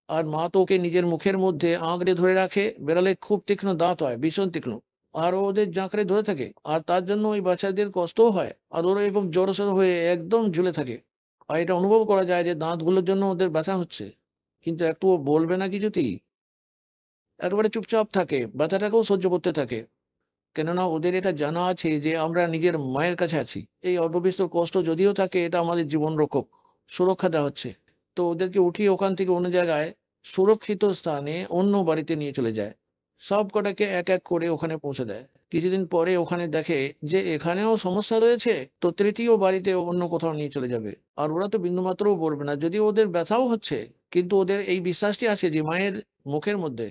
আর মা তো ওকে নিজের মুখের মধ্যে আঁকড়ে ধরে রাখে, বেড়ালে খুব তীক্ষ্ণ দাঁত হয়, ভীষণ তীক্ষ্ণ, আর ওদের জাঁকড়ে ধরে থাকে। আর তার জন্য ওই বাচ্চাদের কষ্টও হয়, আর ওরা এবং জড়সড় হয়ে একদম ঝুলে থাকে। আর এটা অনুভব করা যায় যে দাঁতগুলোর জন্য ওদের ব্যথা হচ্ছে, কিন্তু একটুও বলবে না কিছুতেই, একেবারে চুপচাপ থাকে, ব্যথাটাকেও সহ্য করতে থাকে। কেননা ওদের এটা জানা আছে যে আমরা নিজের মায়ের কাছে আছি। এই অল্পবিস্তর কষ্ট যদিও থাকে এটা আমাদের জীবন রক্ষক, সুরক্ষা দেওয়া হচ্ছে। তো ওদেরকে উঠিয়ে ওখান থেকে অন্য জায়গায় সুরক্ষিত স্থানে অন্য বাড়িতে নিয়ে চলে যায়, সব কটাকে এক এক করে ওখানে পৌঁছে দেয়। কিছুদিন পরে ওখানে দেখে যে এখানেও সমস্যা রয়েছে, তো তৃতীয় বাড়িতে অন্য কোথাও নিয়ে চলে যাবে। আর ওরা তো বিন্দুমাত্রও বলবে না, যদি ওদের ব্যথাও হচ্ছে, কিন্তু ওদের এই বিশ্বাসটি আছে যে মায়ের মুখের মধ্যে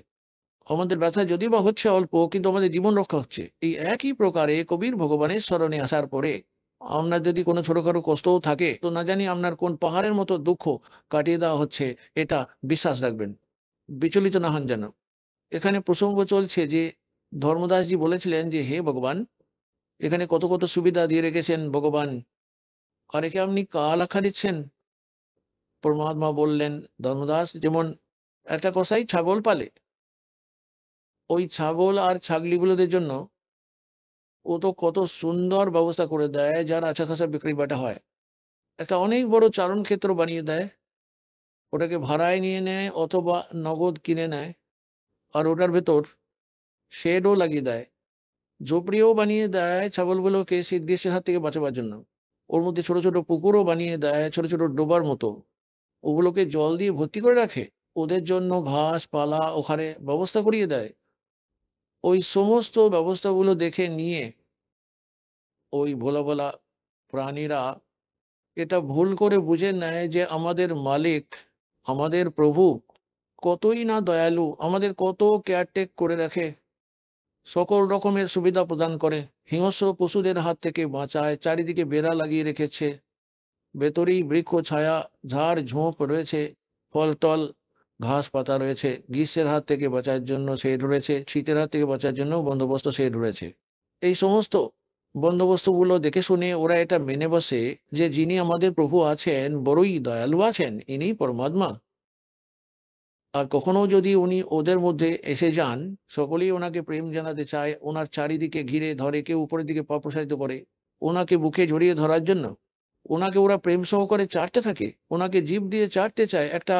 আমাদের ব্যথা যদি বা হচ্ছে অল্প, কিন্তু আমাদের জীবন রক্ষা হচ্ছে। এই একই প্রকারে কবির ভগবানের স্মরণে আসার পরে আপনার যদি কোনো ছোটখাটো কষ্টও থাকে, তো না জানি আপনার কোন পাহাড়ের মতো দুঃখ কাটিয়ে দেওয়া হচ্ছে, এটা বিশ্বাস রাখবেন, বিচলিত না হন যেন। এখানে প্রসঙ্গ চলছে যে ধর্মদাসজি বলেছিলেন যে হে ভগবান, এখানে কত কত সুবিধা দিয়ে রেখেছেন ভগবান, আর একে আপনি কাল আখ্যা দিচ্ছেন। পরমাত্মা বললেন, ধর্মদাস যেমন একটা কসাই ছাগল পালে, ওই ছাগল আর ছাগলিগুলোদের জন্য ও তো কত সুন্দর ব্যবস্থা করে দেয়, যার আচ্ছা খাসা বিক্রি বাটা হয়। একটা অনেক বড় চারণ ক্ষেত্র বানিয়ে দেয়, ওটাকে ভাড়ায় নিয়ে নেয় অথবা নগদ কিনে নেয়, আর ওটার ভেতর শেডও লাগিয়ে দেয়, ঝোপড়িও বানিয়ে দেয় ছাগলগুলোকে শীত গ্রীষ্মের হাত থেকে বাঁচাবার জন্য। ওর মধ্যে ছোট ছোট পুকুরও বানিয়ে দেয়, ছোট ছোট ডোবার মতো, ওগুলোকে জল দিয়ে ভর্তি করে রাখে, ওদের জন্য ঘাস পালা ওখানে ব্যবস্থা করিয়ে দেয়। ওই সমস্ত ব্যবস্থাগুলো দেখে নিয়ে ওই ভোলা ভোলা প্রাণীরা এটা ভুল করে বুঝে নেয় যে আমাদের মালিক, আমাদের প্রভু কতই না দয়ালু, আমাদের কত কেয়ারটেক করে রাখে, সকল রকমের সুবিধা প্রদান করে, হিংস্র পশুদের হাত থেকে বাঁচায়, চারিদিকে বেড়া লাগিয়ে রেখেছে, ভেতরেই বৃক্ষ ছায়া ঝাড় ঝোঁপ রয়েছে, ফলটল ঘাস পাতা রয়েছে, গ্রীষ্মের হাত থেকে বাঁচার জন্য শেড রয়েছে, শীতের হাত থেকে বাঁচার জন্য বন্দোবস্ত শেড রয়েছে। এই সমস্ত বন্দোবস্তগুলো দেখে শুনে ওরা এটা মেনে বসে যে যিনি আমাদের প্রভু আছেন বড়ই দয়ালু আছেন, ইনি পরমাত্মা। আর কখনো যদি উনি ওদের মধ্যে এসে যান, সকলেই ওনাকে প্রেম জানাতে চায়, ওনার চারিদিকে ঘিরে ধরে, কেউ উপরের দিকে পা প্রসারিত করে ওনাকে বুকে জড়িয়ে ধরার জন্য, ওনাকে ওরা প্রেম সহকারে চাটতে থাকে, ওনাকে জিভ দিয়ে চাটতে চায় একটা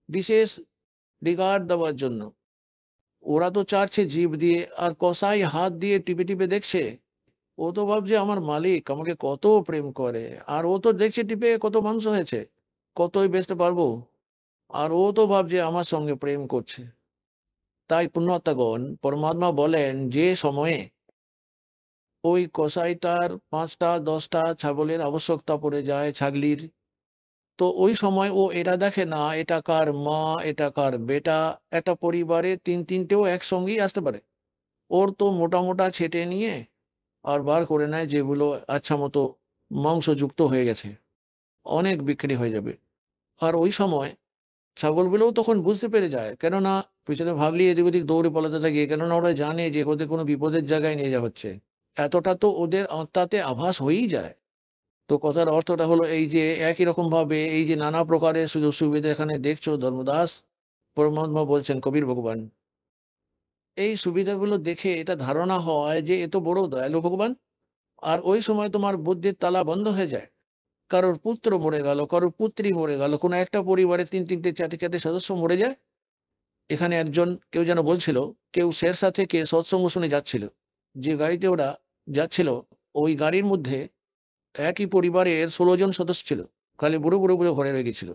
বিশেষ রিগার্ড দেওয়ার জন্য। ওরা তো চাটছে জিভ দিয়ে, আর কসাই হাত দিয়ে টিপে টিপে দেখছে, ও তো ভাবছে আমার মালিক আমাকে কত প্রেম করে, আর ও তো দেখছে টিপে কত মাংস হয়েছে, কতই বেচতে পারবো, আর ও তো ভাবছে আমার সঙ্গে প্রেম করছে। তাই পুণ্যাত্মাগণ পরমাত্মা বলেন যে সময়ে ওই কসাইটার 5টা 10টা ছাগলের আবশ্যকতা পড়ে যায়, ছাগলির, তো ওই সময় ও এটা দেখে না এটা কার মা, এটা কার বেটা, একটা পরিবারে 3-3টেও একসঙ্গেই আসতে পারে। ওর তো মোটা মোটা ছেটে নিয়ে আর বার করে নেয় যেগুলো আচ্ছা মতো মাংসযুক্ত হয়ে গেছে, অনেক বিক্রি হয়ে যাবে। আর ওই সময় ছাগলগুলোও তখন বুঝতে পেরে যায়, কেননা পিছনে ভাবলি এদিক ওদিক দৌড়ে পালাতে থাকে, কেননা ওরা জানে যে ওদের কোনো বিপদের জায়গায় নিয়ে যাওয়া হচ্ছে, এতটা তো ওদের আত্মাতে আভাস হয়েই যায়। তো কথার অর্থটা হলো এই যে একই রকম ভাবে এই যে নানা প্রকারের সুযোগ সুবিধা এখানে দেখছো ধর্মদাস, পরমাত্মা বলছেন কবির ভগবান, এই সুবিধাগুলো দেখে এটা ধারণা হয় যে এত বড় দয়ালু ভগবান, আর ওই সময় তোমার বুদ্ধির তালা বন্ধ হয়ে যায়। কারোর পুত্র মরে গেল, কারোর পুত্রী মরে গেল, কোনো একটা পরিবারে 3-3টে 4টে সদস্য মরে যায়। এখানে একজন কেউ যেন বলছিল, কেউ শেরশাহ থেকে সৎসঙ্গ শুনে যাচ্ছিল, যে গাড়িতে ওরা যাচ্ছিল ওই গাড়ির মধ্যে একই পরিবারের 16 জন সদস্য ছিল, খালি বুড়ো বুড়ো বুড়ো ঘরে রয়ে গেছিল।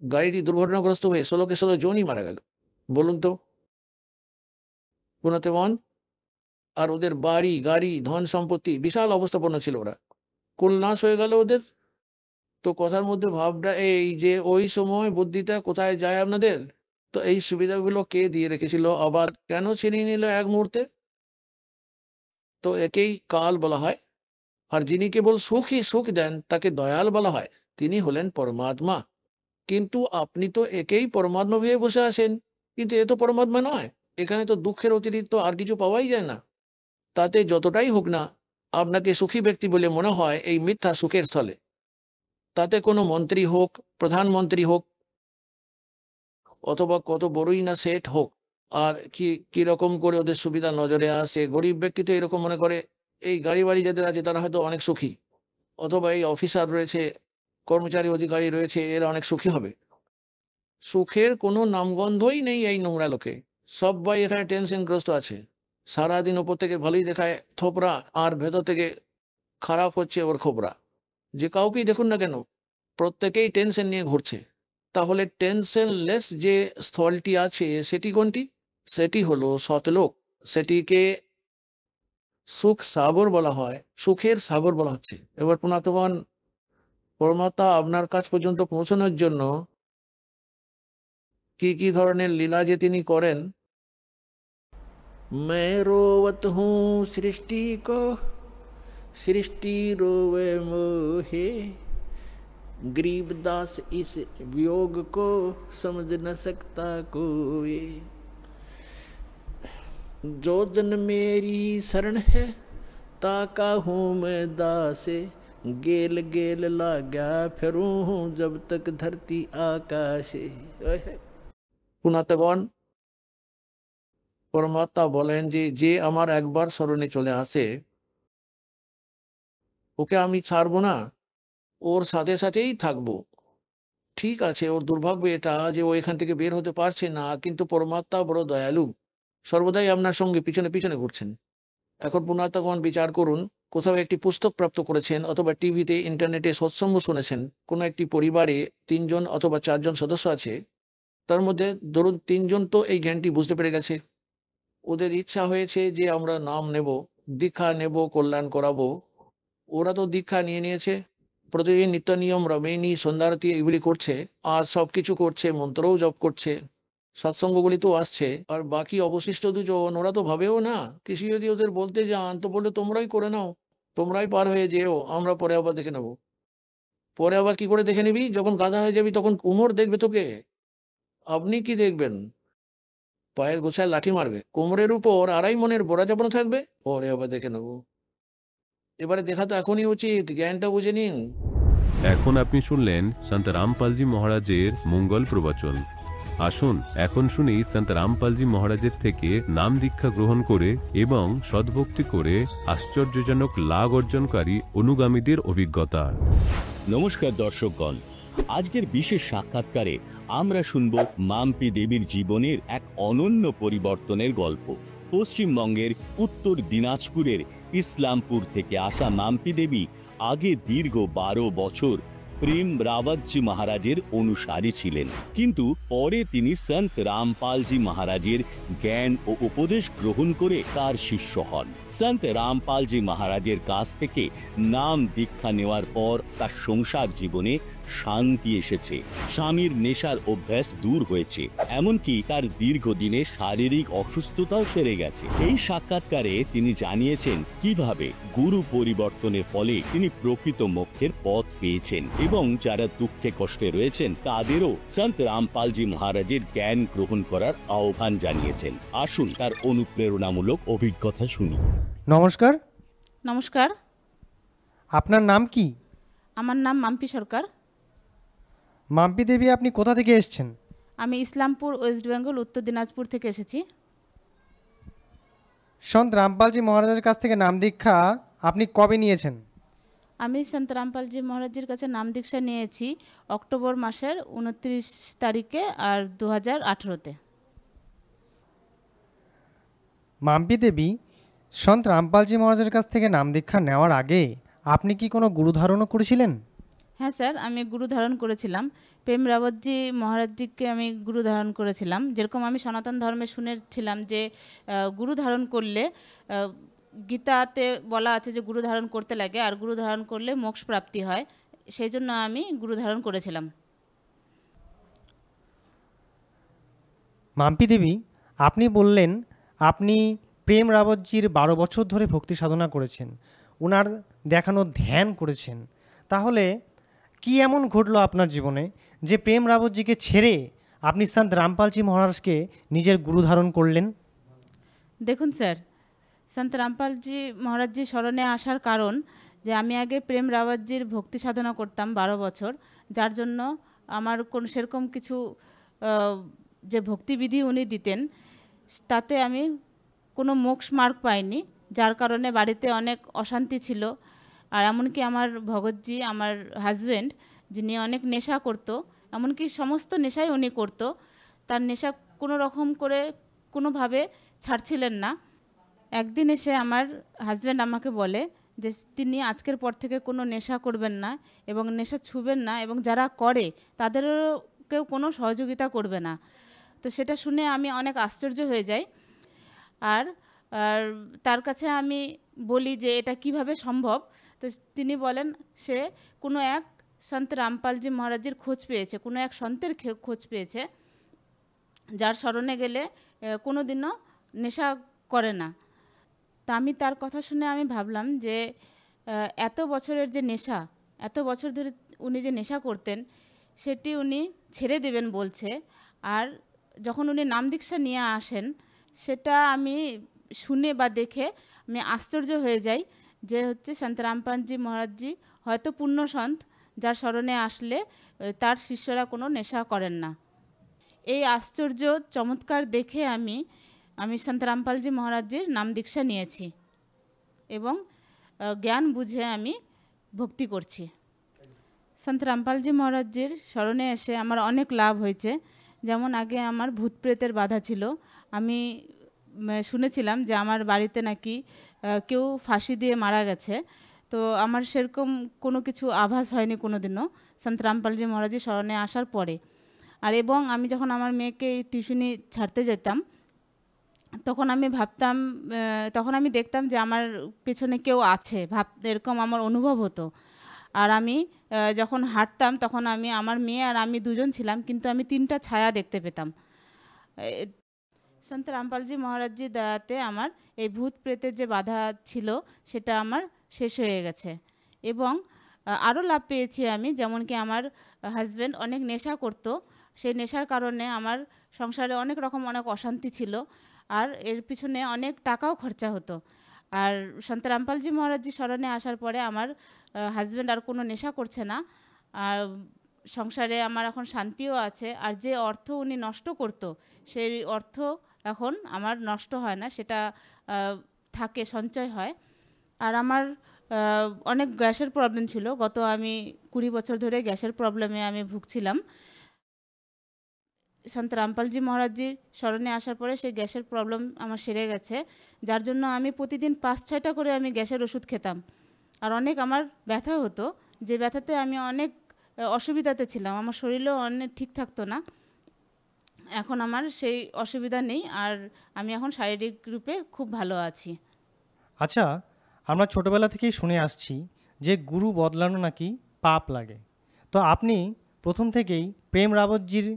গাড়িটি দুর্ঘটনাগ্রস্ত হয়ে 16কে 16 জনই মারা গেল। বলুন তো পুনাতে মন, আর ওদের বাড়ি গাড়ি ধন সম্পত্তি বিশাল অবস্থাপন্ন ছিল, ওরা কুলনাশ হয়ে গেল ওদের। তো কথার মধ্যে ভাবটা এই যে ওই সময় বুদ্ধিটা কোথায় যায় আপনাদের, তো এই সুবিধাগুলো কে দিয়ে রেখেছিল, আবার কেন ছিনিয়ে নিল এক মুহূর্তে, তো একেই কাল বলা হয়। আর যিনি কেবল সুখই সুখ দেন তাকে দয়াল বলা হয়, তিনি হলেন পরমাত্মা। কিন্তু আপনি তো একেই পরমাত্মা ভেবে বসে আছেন, কিন্তু এ তো পরমাত্মা নয়, এখানে তো দুঃখের অতিরিক্ত আর কিছু পাওয়াই যায় না। তাতে যতটাই হোক না আপনাকে সুখী ব্যক্তি বলে মনে হয় এই মিথ্যা সুখের স্থলে, তাতে কোনো মন্ত্রী হোক, প্রধানমন্ত্রী হোক, অথবা কত বড়ই না সেট হোক, আর কিরকম করে ওদের সুবিধা নজরে আসে, গরিব ব্যক্তি তো এরকম মনে করে এই গাড়ি বাড়ি যাদের আছে তারা হয়তো অনেক সুখী, অথবা এই অফিসার রয়েছে, কর্মচারী অধিকারী রয়েছে, এরা অনেক সুখী হবে। সুখের কোনো নামগন্ধই নেই এই নোংরা লোকে, সবাই এখানে টেনশনগ্রস্ত আছে, সারাদিন ওপর থেকে ভালোই দেখায় থোপরা, আর ভেতর থেকে খারাপ হচ্ছে ওর খোপরা। যে কাউকেই দেখুন না কেন প্রত্যেকেই টেনশন নিয়ে ঘুরছে। তাহলে টেনশনলেস যে স্থলটি আছে সেটি কোনটি? সেটি হলো সতলোক, সেটিকে সুখ সাগর বলা হয়, সুখের সাগর বলা হচ্ছে। এবার পুনাতগণ পরমাত্মা আপনার কাছ পর্যন্ত পৌঁছানোর জন্য কি কি ধরনের লীলা যে তিনি করেন। मैं रोवत हूँ सृष्टि को, सृष्टि रोवे मोहे, गरीबदास इस वियोग को समझ न सकता कोई, जो जन मेरी शरण है ताका हूँ मैं दासे, गेल गेल लाग्या फिरूं हूँ जब तक धरती आकाशे। পুনাতগণ পরমাত্মা বলেন যে যে আমার একবার স্মরণে চলে আসে ওকে আমি ছাড়বো না, ওর সাথে সাথেই থাকবো, ঠিক আছে, ওর দুর্ভাগ্য এটা যে ও এখান থেকে বের হতে পারছে না, কিন্তু পরমাত্মা বড় দয়ালু, সর্বদাই আপনার সঙ্গে পিছনে পিছনে ঘুরছেন। এখন পুণার্তগণ বিচার করুন, কোথাও একটি পুস্তক প্রাপ্ত করেছেন অথবা টিভিতে ইন্টারনেটে সৎসঙ্গ শুনেছেন, কোনো একটি পরিবারে 3জন অথবা 4জন সদস্য আছে, তার মধ্যে ধরুন 3জন তো এই জ্ঞানটি বুঝতে পেরে গেছে, ওদের ইচ্ছা হয়েছে যে আমরা নাম নেব, দীক্ষা নেব, কল্যাণ করাবো। ওরা তো দীক্ষা নিয়ে নিয়েছে, প্রতিদিন নিত্য নিয়ম রমেনি সন্ধ্যারতি এগুলি করছে, আর সব কিছু করছে, মন্ত্রও জপ করছে, সৎসঙ্গগুলি তো আসছে। আর বাকি অবশিষ্ট 2জন, ওরা তো ভাবেও না। কিছু যদি ওদের বলতে যান তো বলে তোমরাই করে নাও, তোমরাই পার হয়ে যেও, আমরা পরে আবার দেখে নেব। পরে আবার কি করে দেখে নিবি? যখন গাধা হয়ে যাবি তখন কুমোর দেখবে তোকে, আপনি কি দেখবেন? পায়ের গোছায় লাঠি মারবে, কোমরের উপর আড়াই মনের বোরা চাপানো থাকবে, পরে আবার দেখে নেব। এবারে দেখা তো এখনই উচিত, জ্ঞানটা বুঝে নিন। এখন আপনি শুনলেন সন্ত রামপালজি মহারাজের মঙ্গল প্রবচন। আসুন এখন শুনি সন্ত রামপালজি মহারাজের থেকে নাম দীক্ষা গ্রহণ করে এবং সদ্ভক্তি করে আশ্চর্যজনক লাভ অর্জনকারী অনুগামীদের অভিজ্ঞতা। নমস্কার দর্শকগণ, আজকের বিশেষ সাক্ষাৎকারে আমরা শুনব মাম্পি দেবীর জীবনের এক অনন্য পরিবর্তনের গল্প। পশ্চিমবঙ্গের উত্তর দিনাজপুরের ইসলামপুর থেকে আসা মাম্পি দেবী আগে দীর্ঘ 12 বছর প্রেম রাওয়াতজি মহারাজের অনুসারী ছিলেন, কিন্তু পরে তিনি সন্ত রামপালজি মহারাজের জ্ঞান ও উপদেশ গ্রহণ করে তার শিষ্য হন। সন্ত রামপালজি মহারাজের কাছ থেকে নাম দীক্ষা নেওয়ার পর তার সংসার জীবনে শান্তি এসেছে, স্বামীর নেশার অভ্যাস দূর হয়েছে, এমনকি তার দীর্ঘদিনের শারীরিক অসুস্থতাও সেরে গেছে। এই সাক্ষাৎকারে তিনি জানিয়েছেন কিভাবে গুরু পরিবর্তনের ফলে তিনি প্রকৃত মোক্ষের পথ পেয়েছেন এবং যারা দুঃখে কষ্টে রয়েছেন তাদেরও সন্ত রামপালজি মহারাজের জ্ঞান গ্রহণ করার আহ্বান জানিয়েছেন। আসুন তার অনুপ্রেরণামূলক অভিজ্ঞতা শুনি। নমস্কার। নমস্কার, আপনার নাম কি? আমার নাম মাম্পি সরকার। মাম্পি দেবী, আপনি কোথা থেকে এসেছেন? আমি ইসলামপুর, ওয়েস্ট বেঙ্গল, উত্তর দিনাজপুর থেকে এসেছি। সন্ত রামপালজি মহারাজের কাছ থেকে নাম দীক্ষা আপনি কবে নিয়েছেন? আমি সন্ত রামপালজি মহারাজের কাছে নাম দীক্ষা নিয়েছি অক্টোবর মাসের 29 তারিখে আর 2018-তে। মাম্পি দেবী, সন্ত রামপালজি মহারাজের কাছ থেকে নাম দীক্ষা নেওয়ার আগে আপনি কি কোনো গুরু ধারণও করেছিলেন? হ্যাঁ স্যার, আমি গুরু ধারণ করেছিলাম। প্রেম রাওয়াতজি মহারাজজিকে আমি গুরু ধারণ করেছিলাম। যেরকম আমি সনাতন ধর্মে শুনেছিলাম যে গুরু ধারণ করলে, গীতাতে বলা আছে যে গুরু ধারণ করতে লাগে, আর গুরু ধারণ করলে মোক্ষ প্রাপ্তি হয়, সেই জন্য আমি গুরু ধারণ করেছিলাম। মাম্পি দেবী, আপনি বললেন আপনি প্রেম রাওয়াতজির 12 বছর ধরে ভক্তি সাধনা করেছেন, ওনার দেখানো ধ্যান করেছেন। তাহলে কি এমন ঘটলো আপনার জীবনে যে প্রেম রাওয়াতজিকে ছেড়ে আপনি সন্ত রামপালজি মহারাজকে নিজের গুরু ধারণ করলেন? দেখুন স্যার, সন্ত রামপালজি মহারাজজি স্মরণে আসার কারণ যে আমি আগে প্রেম রাওয়াতজির ভক্তি সাধনা করতাম 12 বছর, যার জন্য আমার কোনো সেরকম কিছু যে ভক্তিবিধি উনি দিতেন তাতে আমি কোনো মোক্ষ মার্গ পাইনি, যার কারণে বাড়িতে অনেক অশান্তি ছিল। আর এমনকি আমার ভগতজি, আমার হাজব্যান্ড, যিনি অনেক নেশা করতো, এমনকি সমস্ত নেশাই উনি করতো, তার নেশা কোনো রকম করে কোনোভাবে ছাড়ছিলেন না। একদিন এসে আমার হাজব্যান্ড আমাকে বলে যে তিনি আজকের পর থেকে কোনো নেশা করবেন না এবং নেশা ছুবেন না, এবং যারা করে তাদেরও কেউ কোনো সহযোগিতা করবে না। তো সেটা শুনে আমি অনেক আশ্চর্য হয়ে যাই। আর তার কাছে আমি বলি যে এটা কিভাবে সম্ভব। তো তিনি বলেন সে কোনো এক সন্ত রামপালজি মহারাজের খোঁজ পেয়েছে, কোনো এক সন্তের খোঁজ পেয়েছে, যার শরণে গেলে কোনো দিনও নেশা করে না। তা আমি তার কথা শুনে আমি ভাবলাম যে এত বছরের যে নেশা, এত বছর ধরে উনি যে নেশা করতেন সেটি উনি ছেড়ে দেবেন বলছে। আর যখন উনি নাম দীক্ষা নিয়ে আসেন সেটা আমি শুনে বা দেখে আমি আশ্চর্য হয়ে যাই যে হচ্ছে সন্ত রামপালজি মহারাজজি হয়তো পূর্ণ সন্ত, যার শরণে আসলে তার শিষ্যরা কোনো নেশা করেন না। এই আশ্চর্য চমৎকার দেখে আমি সন্ত রামপালজি মহারাজজির নাম দীক্ষা নিয়েছি এবং জ্ঞান বুঝে আমি ভক্তি করছি। সন্ত রামপালজি মহারাজজির স্মরণে এসে আমার অনেক লাভ হয়েছে। যেমন আগে আমার ভূত প্রেতের বাধা ছিল। আমি শুনেছিলাম যে আমার বাড়িতে নাকি কেউ ফাঁসি দিয়ে মারা গেছে। তো আমার সেরকম কোনো কিছু আভাস হয়নি কোনো দিনও সন্ত রামপালজি মহারাজের স্মরণে আসার পরে। আর এবং আমি যখন আমার মেয়েকে টিউশনি ছাড়তে যেতাম তখন আমি ভাবতাম, তখন আমি দেখতাম যে আমার পেছনে কেউ আছে, এরকম আমার অনুভব হতো। আর আমি যখন হাঁটতাম তখন আমি, আমার মেয়ে আর আমি দুজন ছিলাম, কিন্তু আমি 3টা ছায়া দেখতে পেতাম। সন্ত রামপালজি মহারাজজির দয়াতে আমার এই ভূত প্রেতের যে বাধা ছিল সেটা আমার শেষ হয়ে গেছে। এবং আরও লাভ পেয়েছি আমি, যেমন কি আমার হাজব্যান্ড অনেক নেশা করতো। সেই নেশার কারণে আমার সংসারে অনেক অশান্তি ছিল, আর এর পিছনে অনেক টাকাও খরচা হতো। আর সন্ত রামপালজি মহারাজজি স্মরণে আসার পরে আমার হাজব্যান্ড আর কোনো নেশা করছে না, আর সংসারে আমার এখন শান্তিও আছে। আর যে অর্থ উনি নষ্ট করতো সেই অর্থ এখন আমার নষ্ট হয় না, সেটা থাকে, সঞ্চয় হয়। আর আমার অনেক গ্যাসের প্রবলেম ছিল, গত আমি 20 বছর ধরে গ্যাসের প্রবলেমে আমি ভুগছিলাম। সন্ত রামপালজি মহারাজজির স্মরণে আসার পরে সেই গ্যাসের প্রবলেম আমার সেরে গেছে, যার জন্য আমি প্রতিদিন 5-6টা করে আমি গ্যাসের ওষুধ খেতাম। আর অনেক আমার ব্যথা হতো, যে ব্যথাতে আমি অনেক অসুবিধাতে ছিলাম, আমার শরীরেও অনেক ঠিক থাকতো না। এখন আমার সেই অসুবিধা নেই, আর আমি এখন শারীরিক রূপে খুব ভালো আছি। আচ্ছা, আমরা ছোটবেলা থেকেই শুনে আসছি যে গুরু বদলানো নাকি পাপ লাগে। তো আপনি প্রথম থেকেই প্রেম রাবতজির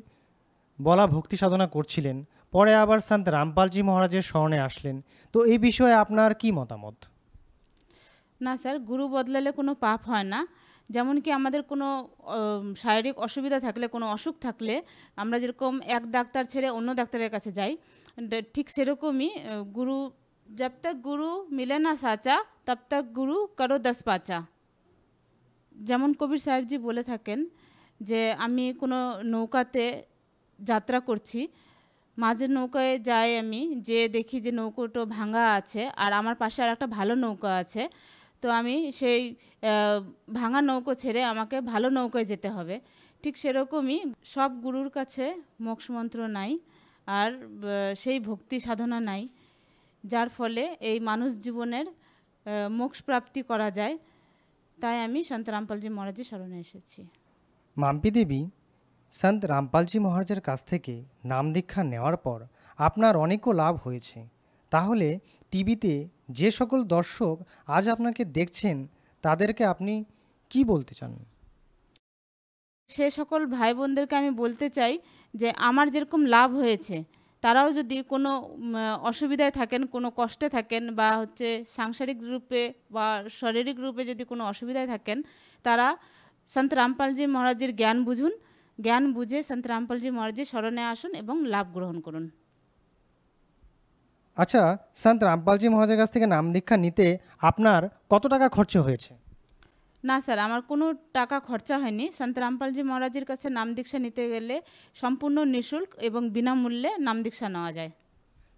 বলা ভক্তি সাধনা করছিলেন, পরে আবার সন্ত রামপালজি মহারাজের স্মরণে আসলেন, তো এই বিষয়ে আপনার কি মতামত? না স্যার, গুরু বদলালে কোনো পাপ হয় না। যেমন কি আমাদের কোনো শারীরিক অসুবিধা থাকলে, কোনো অসুখ থাকলে আমরা যেরকম এক ডাক্তার ছেড়ে অন্য ডাক্তারের কাছে যাই, ঠিক সেরকমই গুরু, जब तक गुरु मिले ना साचा तब तक गुरु करो 10 पाचा। যেমন কবির সাহেবজি বলে থাকেন যে আমি কোনো নৌকাতে যাত্রা করছি, মাঝের নৌকায় যাই, আমি যে দেখি যে নৌকোটো ভাঙা আছে আর আমার পাশে আর একটা ভালো নৌকা আছে, তো আমি সেই ভাঙা নৌকো ছেড়ে আমাকে ভালো নৌকায় যেতে হবে। ঠিক সেরকমই সব গুরুর কাছে মোক্ষ মন্ত্র নাই, আর সেই ভক্তি সাধনা নাই, যার ফলে এই মানুষ জীবনের মোক্ষ প্রাপ্তি করা যায়। তাই আমি সন্ত রামপালজি মহারাজের স্মরণে এসেছি। মাম্পি দেবী, সন্ত রামপালজি মহারাজের কাছ থেকে নাম দীক্ষা নেওয়ার পর আপনার অনেকও লাভ হয়েছে। তাহলে টিভিতে যে সকল দর্শক আজ আপনাকে দেখছেন তাদেরকে আপনি কি বলতে চান? সে সকল ভাই বোনদেরকে আমি বলতে চাই যে আমার যেরকম লাভ হয়েছে, তারাও যদি কোনো অসুবিধায় থাকেন, কোনো কষ্টে থাকেন, বা সাংসারিক রূপে বা শারীরিক রূপে যদি কোনো অসুবিধায় থাকেন, তারা সন্ত রামপালজি মহারাজের জ্ঞান বুঝুন, জ্ঞান বুঝে সন্ত রামপালজি মহারাজের স্মরণে আসুন এবং লাভ গ্রহণ করুন। আচ্ছা, সন্ত রামপালজি মহারাজের কাছ থেকে নাম দীক্ষা নিতে আপনার কত টাকা খরচ হয়েছে? না স্যার, আমার কোনো টাকা খরচা হয়নি। সন্ত রামপালজি মহারাজের কাছে নাম দীক্ষা নিতে গেলে সম্পূর্ণ নিঃশুল্ক এবং বিনামূল্যে নাম দীক্ষা নেওয়া যায়।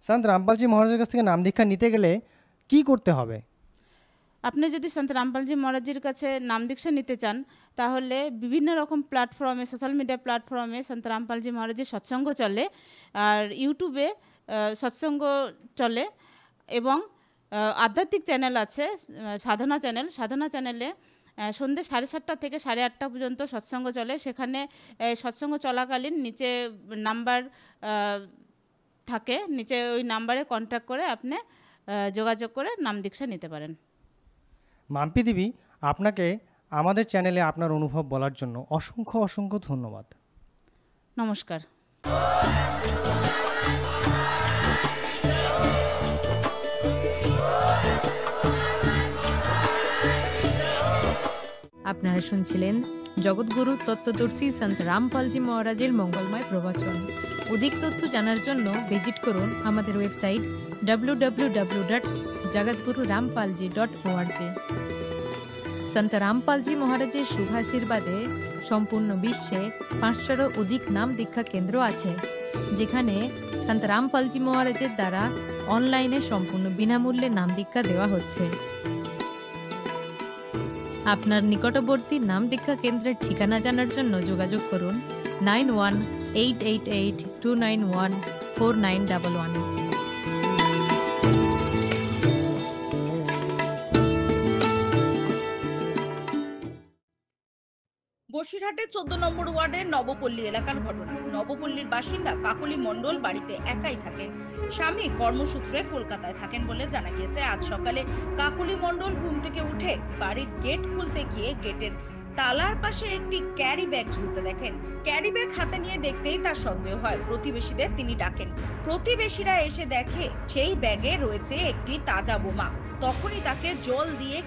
সন্ত রামপালজি মহারাজের কাছ থেকে নাম দীক্ষা নিতে গেলে কি করতে হবে? আপনি যদি সন্ত রামপালজি মহারাজের কাছে নাম দীক্ষা নিতে চান, তাহলে বিভিন্ন রকম প্ল্যাটফর্মে, সোশ্যাল মিডিয়া প্ল্যাটফর্মে সন্ত রামপালজি মহারাজের সৎসঙ্গ চলে, আর ইউটিউবে সৎসঙ্গ চলে, এবং আধ্যাত্মিক চ্যানেল আছে, সাধনা চ্যানেল। সাধনা চ্যানেলে সন্ধ্যে 7:30 থেকে 8:30 পর্যন্ত সৎসঙ্গ চলে। সেখানে সৎসঙ্গ চলাকালীন নিচে নাম্বার থাকে, নিচে ওই নাম্বারে কন্ট্যাক্ট করে আপনি যোগাযোগ করে নাম দীক্ষা নিতে পারেন। মাম্পি দেবী, আপনাকে আমাদের চ্যানেলে আপনার অনুভব বলার জন্য অসংখ্য অসংখ্য ধন্যবাদ। নমস্কার। আপনারা শুনছিলেন জগৎগুরু তত্ত্বদর্শী সন্ত রামপালজি মহারাজের মঙ্গলময় প্রবচন। অধিক তথ্য জানার জন্য ভিজিট করুন আমাদের ওয়েবসাইট www.jagatgururampalji.org। সন্ত রামপালজি মহারাজের শুভাশীর্বাদে সম্পূর্ণ বিশ্বে 500-এরও অধিক নাম দীক্ষা কেন্দ্র আছে, যেখানে সন্ত রামপালজি মহারাজের দ্বারা অনলাইনে সম্পূর্ণ বিনামূল্যে নাম দীক্ষা দেওয়া হচ্ছে। আপনার নিকটবর্তী নাম দীক্ষা কেন্দ্রের ঠিকানা জানার জন্য যোগাযোগ করুন 9188291491 -এ। বসিরহাটের 14 নম্বর ওয়ার্ডের নবপল্লী এলাকার ঘটনা। নবপল্লীর বাসিন্দা কাকলি মণ্ডল বাড়িতে একাই থাকেন। স্বামী কর্মসূত্রে কলকাতায় থাকেন বলে জানা গিয়েছে। আজ সকালে কাকলি মণ্ডল ঘুম থেকে উঠে বাড়ির গেট খুলতে গিয়ে গেটের তালার পাশে একটি ক্যারি ব্যাগ ঝুলতে দেখেন। ক্যারি ব্যাগ হাতে নিয়ে দেখতেই তার সন্দেহ হয়। প্রতিবেশীদের তিনি ডাকেন। প্রতিবেশীরা এসে দেখে সেই ব্যাগে রয়েছে একটি তাজা বোমা। তখনই তাকে জল দিয়ে